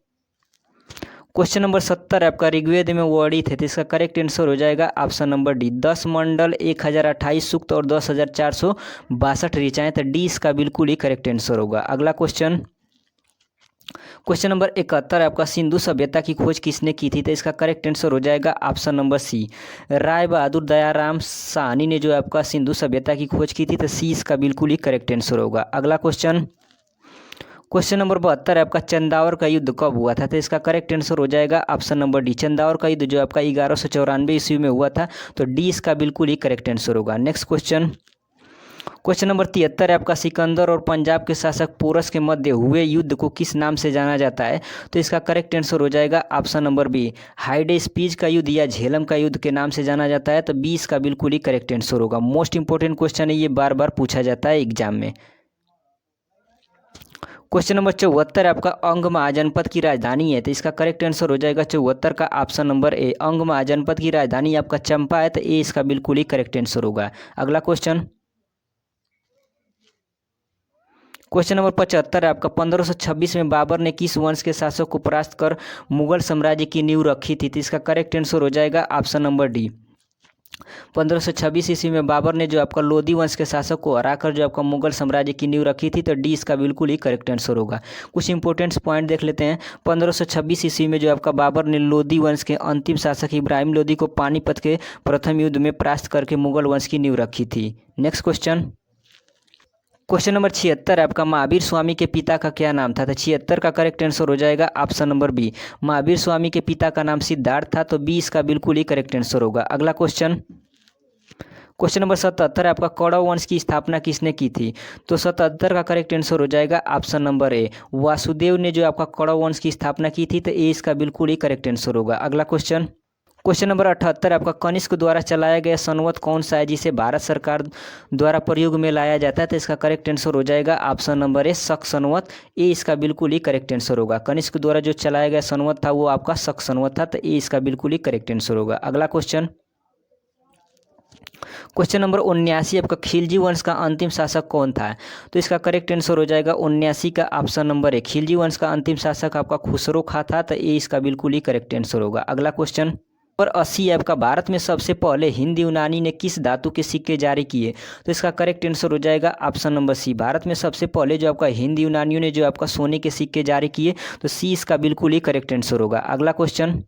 क्वेश्चन नंबर 70 आपका ऋग्वेद में वर्णित है, तो इसका करेक्ट आंसर हो जाएगा ऑप्शन नंबर डी 10 मंडल 1028 सूक्त और 10,462 ऋचाएं, तो डी इसका बिल्कुल ही करेक्ट आंसर होगा। अगला क्वेश्चन क्वेश्चन नंबर 71 आपका सिंधु सभ्यता की खोज किसने की थी, तो इसका करेक्ट आंसर हो जाएगा ऑप्शन नंबर सी राय बहादुर दयाराम साहनी ने जो आपका सिंधु सभ्यता की खोज की थी, तो सी इसका बिल्कुल ही करेक्ट आंसर होगा। अगला क्वेश्चन क्वेश्चन नंबर 72 आपका चंदावर का युद्ध कब हुआ था, तो इसका करेक्ट आंसर हो जाएगा ऑप्शन नंबर डी चंदावर का युद्ध जो आपका 1194 ईस्वी में हुआ था, तो डी इसका बिल्कुल ही करेक्ट आंसर होगा। नेक्स्ट क्वेश्चन नंबर 73 आपका सिकंदर और पंजाब के शासक पोरस के मध्य हुए युद्ध को किस नाम से जाना जाता है, तो इसका करेक्ट आंसर हो जाएगा ऑप्शन नंबर बी हाइडेस्पीज का युद्ध या झेलम का युद्ध के नाम से जाना जाता है, तो बी इसका बिल्कुल ही करेक्ट आंसर होगा। मोस्ट इंपॉर्टेंट क्वेश्चन है, ये बार बार पूछा जाता है एग्जाम में। क्वेश्चन नंबर 74 आपका अंग महाजनपद की राजधानी है, तो इसका करेक्ट आंसर हो जाएगा 74 का ऑप्शन नंबर ए अंग महाजनपद की राजधानी आपका चंपा है, तो ए इसका बिल्कुल ही करेक्ट आंसर होगा। अगला क्वेश्चन नंबर 75 आपका 1526 में बाबर ने किस वंश के शासक को परास्त कर मुगल साम्राज्य की नींव रखी थी, तो इसका करेक्ट आंसर हो जाएगा ऑप्शन नंबर डी 1526 ईस्वी में बाबर ने जो आपका लोधी वंश के शासक को हराकर जो आपका मुगल साम्राज्य की नींव रखी थी, तो डी इसका बिल्कुल ही करेक्ट आंसर होगा। कुछ इंपॉर्टेंट पॉइंट देख लेते हैं। 1526 ईस्वी में जो आपका बाबर ने लोधी वंश के अंतिम शासक इब्राहिम लोधी को पानीपत के प्रथम युद्ध में परास्त करके मुगल वंश की नींव रखी थी। नेक्स्ट क्वेश्चन नंबर 76 आपका महावीर स्वामी के पिता का क्या नाम था, तो 76 का करेक्ट आंसर हो जाएगा option number B Mahavir Swami के पिता का नाम सिद्धार्थ था, तो बी इसका बिल्कुल ही करेक्ट आंसर होगा। अगला क्वेश्चन नंबर 77 आपका कौरव वंश की स्थापना किसने की थी, तो 77 का करेक्ट आंसर हो जाएगा ऑप्शन नंबर ए वासुदेव ने जो आपका कौरव वंश की स्थापना की थी, तो ए इसका बिल्कुल ही करेक्ट आंसर होगा। अगला क्वेश्चन नंबर 78 आपका कनिष्क द्वारा चलाया गया संवत कौन सा है जिसे भारत सरकार द्वारा प्रयोग में लाया जाता है, तो इसका करेक्ट आंसर हो जाएगा ऑप्शन नंबर ए शक संवत, ए इसका बिल्कुल ही करेक्ट आंसर होगा। कनिष्क द्वारा जो चलाया गया संवत था वो आपका शक संवत था, तो ए इसका बिल्कुल ही करेक्ट आंसर होगा। अगला क्वेश्चन नंबर 79 आपका खिलजी वंश का अंतिम शासक कौन था, तो इसका करेक्ट आंसर हो जाएगा 79 का ऑप्शन नंबर ए खिलजी वंश का अंतिम शासक आपका खुसरो खां था, तो ए इसका बिल्कुल ही करेक्ट आंसर होगा। अगला क्वेश्चन नंबर 80 आपका भारत में सबसे पहले हिंद यूनानी ने किस धातु के सिक्के जारी किए, तो इसका करेक्ट आंसर हो जाएगा ऑप्शन नंबर सी भारत में सबसे पहले जो आपका हिंद यूनानियों ने जो आपका सोने के सिक्के जारी किए, तो सी इसका बिल्कुल ही करेक्ट आंसर होगा। अगला क्वेश्चन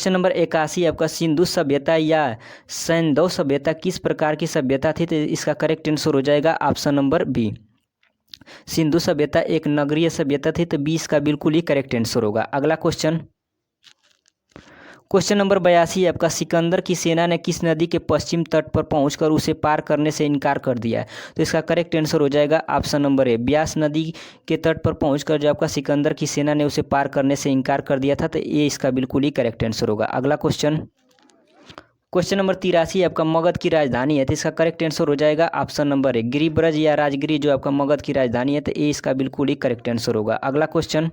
नंबर 81 आपका सिंधु सभ्यता या सैंधव सभ्यता किस प्रकार की सभ्यता थी, तो इसका करेक्ट आंसर हो जाएगा ऑप्शन नंबर बी सिंधु सभ्यता एक नगरीय सभ्यता थी, तो 20 का बिल्कुल ही करेक्ट आंसर होगा। अगला क्वेश्चन नंबर 82 आपका सिकंदर की सेना ने किस नदी के पश्चिम तट पर पहुंचकर उसे पार करने से इनकार कर दिया है, तो इसका करेक्ट आंसर हो जाएगा ऑप्शन नंबर ए ब्यास नदी के तट पर पहुंचकर जो आपका सिकंदर की सेना ने उसे पार करने से इनकार कर दिया था, तो ये इसका बिल्कुल ही करेक्ट आंसर होगा। अगला क्वेश्चन नंबर 83 आपका मगध की राजधानी है, तो इसका करेक्ट आंसर हो जाएगा ऑप्शन नंबर ए गिरिब्रज या राजगिरी जो आपका मगध की राजधानी है, तो ये इसका बिल्कुल ही करेक्ट आंसर होगा। अगला क्वेश्चन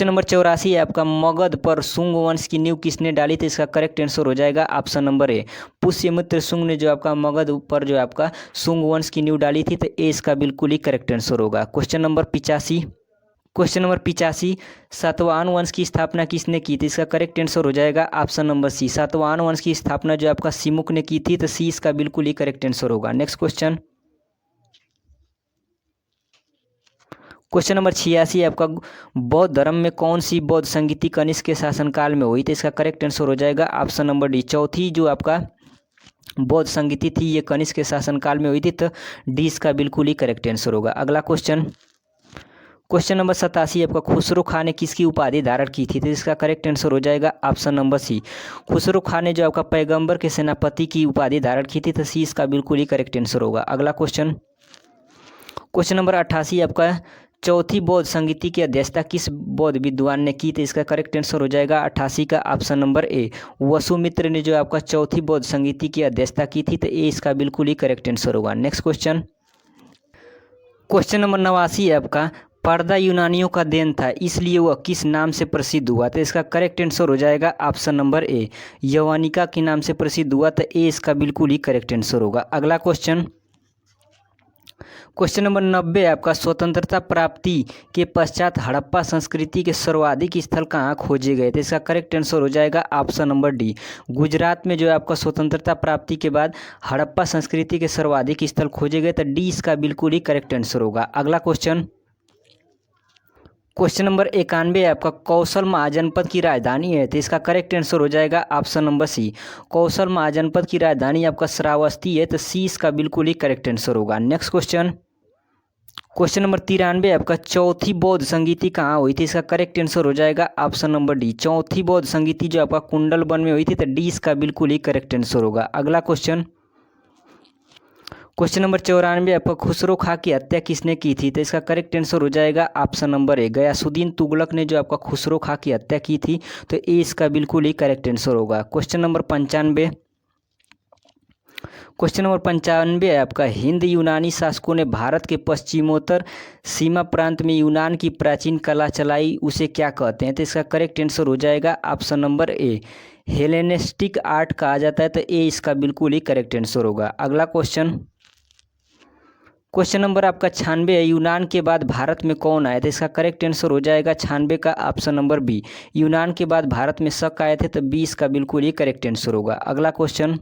नंबर 84 आपका मगध पर शुंग वंश की नींव किसने डाली, तो इसका करेक्ट आंसर हो जाएगा ऑप्शन नंबर ए पुष्यमित्र शुंग ने जो आपका मगध पर जो आपका शुंग वंश की नींव डाली थी, तो ए इसका बिल्कुल ही करेक्ट आंसर होगा। क्वेश्चन नंबर 85 सातवाहन वंश की स्थापना किसने की थी, इसका करेक्ट आंसर हो जाएगा ऑप्शन नंबर सी सातवाहन वंश की स्थापना जो आपका सिमुक ने की थी, तो सी इसका बिल्कुल ही करेक्ट आंसर होगा। नेक्स्ट क्वेश्चन नंबर 86 आपका बौद्ध धर्म में कौन सी बौद्ध संगीति कनिष्क के शासनकाल में हुई, तो इसका करेक्ट आंसर हो जाएगा ऑप्शन नंबर डी चौथी जो आपका बौद्ध संगीति थी ये कनिष्क के शासनकाल में हुई थी, तो डी इसका बिल्कुल ही करेक्ट आंसर होगा। अगला क्वेश्चन नंबर 87 आपका खुसरो खां ने किसकी उपाधि धारण की थी, तो इसका करेक्ट आंसर हो जाएगा ऑप्शन नंबर सी खुसरो खां ने जो आपका पैगंबर के सेनापति की उपाधि धारण की थी, तो सी इसका बिल्कुल ही करेक्ट आंसर होगा। अगला क्वेश्चन नंबर 88 आपका चौथी बौद्ध संगीति की अध्यक्षता किस बौद्ध विद्वान ने की, तो इसका करेक्ट आंसर हो जाएगा 88 का ऑप्शन नंबर ए वसुमित्र ने जो आपका चौथी बौद्ध संगीति की अध्यक्षता की थी, तो ए इसका बिल्कुल ही करेक्ट आंसर होगा। नेक्स्ट क्वेश्चन नंबर 89 आपका पर्दा यूनानियों का देन था इसलिए वह किस नाम से प्रसिद्ध हुआ, तो इसका करेक्ट आंसर हो जाएगा ऑप्शन नंबर ए यवनिका के नाम से प्रसिद्ध हुआ, तो ए इसका बिल्कुल ही करेक्ट आंसर होगा। अगला क्वेश्चन नंबर 90 आपका स्वतंत्रता प्राप्ति के पश्चात हड़प्पा संस्कृति के सर्वाधिक स्थल कहाँ खोजे गए थे? इसका करेक्ट आंसर हो जाएगा ऑप्शन नंबर डी, गुजरात में जो है आपका स्वतंत्रता प्राप्ति के बाद हड़प्पा संस्कृति के सर्वाधिक स्थल खोजे गए, तो डी इसका बिल्कुल ही करेक्ट आंसर होगा। अगला क्वेश्चन, क्वेश्चन नंबर 91 आपका कौशल महाजनपद की राजधानी है, तो इसका करेक्ट आंसर हो जाएगा ऑप्शन नंबर सी, कौशल महाजनपद की राजधानी आपका श्रावस्ती है, तो सी इसका बिल्कुल ही करेक्ट आंसर होगा। नेक्स्ट क्वेश्चन, क्वेश्चन नंबर 93 आपका चौथी बौद्ध संगीति कहाँ हुई थी? इसका करेक्ट आंसर हो जाएगा ऑप्शन नंबर डी, चौथी बौद्ध संगीति जो आपका कुंडल वन में हुई थी, तो डी इसका बिल्कुल ही करेक्ट आंसर होगा। अगला क्वेश्चन, क्वेश्चन नंबर 94 आपका खुसरो खां की हत्या किसने की थी? तो इसका करेक्ट आंसर हो जाएगा option number A, Ghiyasuddin Tughlaq ने जो आपका खुसरो खां की हत्या की थी, तो ए इसका बिल्कुल ही करेक्ट आंसर होगा। क्वेश्चन नंबर 95, क्वेश्चन नंबर 95 है आपका हिंद यूनानी शासकों ने भारत के पश्चिमोत्तर सीमा प्रांत में यूनान की प्राचीन कला चलाई, उसे क्या कहते हैं? तो इसका करेक्ट आंसर हो जाएगा ऑप्शन नंबर ए, हेलेनिस्टिक आर्ट कहा जाता है, तो ए इसका बिल्कुल ही करेक्ट आंसर होगा। अगला क्वेश्चन, क्वेश्चन नंबर आपका 96 है, यूनान के बाद भारत में कौन आए थे? इसका करेक्ट आंसर हो जाएगा 96 का ऑप्शन नंबर बी, यूनान के बाद भारत में शक आए थे, तो बी इसका बिल्कुल ही करेक्ट आंसर होगा। अगला क्वेश्चन,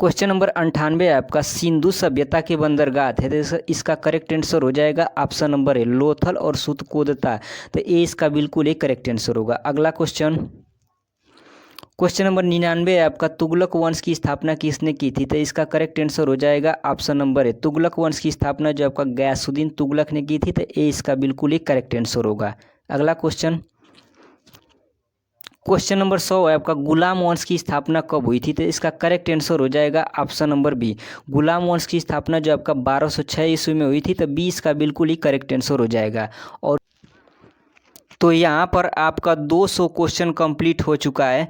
क्वेश्चन नंबर 98 है आपका सिंधु सभ्यता के बंदरगाह थे, तो इसका करेक्ट आंसर हो जाएगा ऑप्शन नंबर ए, लोथल और सुतकोदता, तो ए इसका बिल्कुल ही करेक्ट आंसर होगा। अगला क्वेश्चन, क्वेश्चन नंबर 99 है आपका तुगलक वंश की स्थापना किसने की थी? तो इसका करेक्ट आंसर हो जाएगा ऑप्शन नंबर ए, तुगलक वंश की स्थापना जो आपका गयासुद्दीन तुगलक ने की थी, तो ए इसका बिल्कुल ही करेक्ट आंसर होगा। अगला क्वेश्चन, क्वेश्चन नंबर 100 है आपका गुलाम वंश की स्थापना कब हुई थी? तो इसका करेक्ट आंसर हो जाएगा ऑप्शन नंबर बी, गुलाम वंश की स्थापना जो आपका 1206 ईस्वी में हुई थी, तो बी इसका बिल्कुल ही करेक्ट आंसर हो जाएगा। और तो यहाँ पर आपका 200 क्वेश्चन कंप्लीट हो चुका है।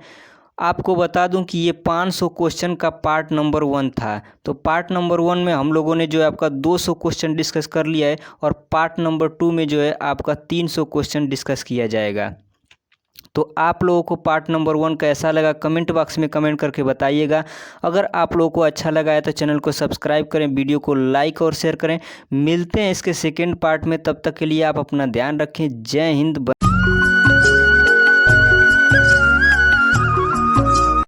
आपको बता दूं कि ये 500 क्वेश्चन का पार्ट नंबर 1 था। तो पार्ट नंबर 1 में हम लोगों ने जो है आपका 200 क्वेश्चन डिस्कस कर लिया है, और पार्ट नंबर 2 में जो है आपका 300 क्वेश्चन डिस्कस किया जाएगा। तो आप लोगों को पार्ट नंबर 1 कैसा लगा कमेंट बॉक्स में कमेंट करके बताइएगा। अगर आप लोगों को अच्छा लगा है तो चैनल को सब्सक्राइब करें, वीडियो को लाइक और शेयर करें। मिलते हैं इसके सेकेंड पार्ट में, तब तक के लिए आप अपना ध्यान रखें। जय हिंद।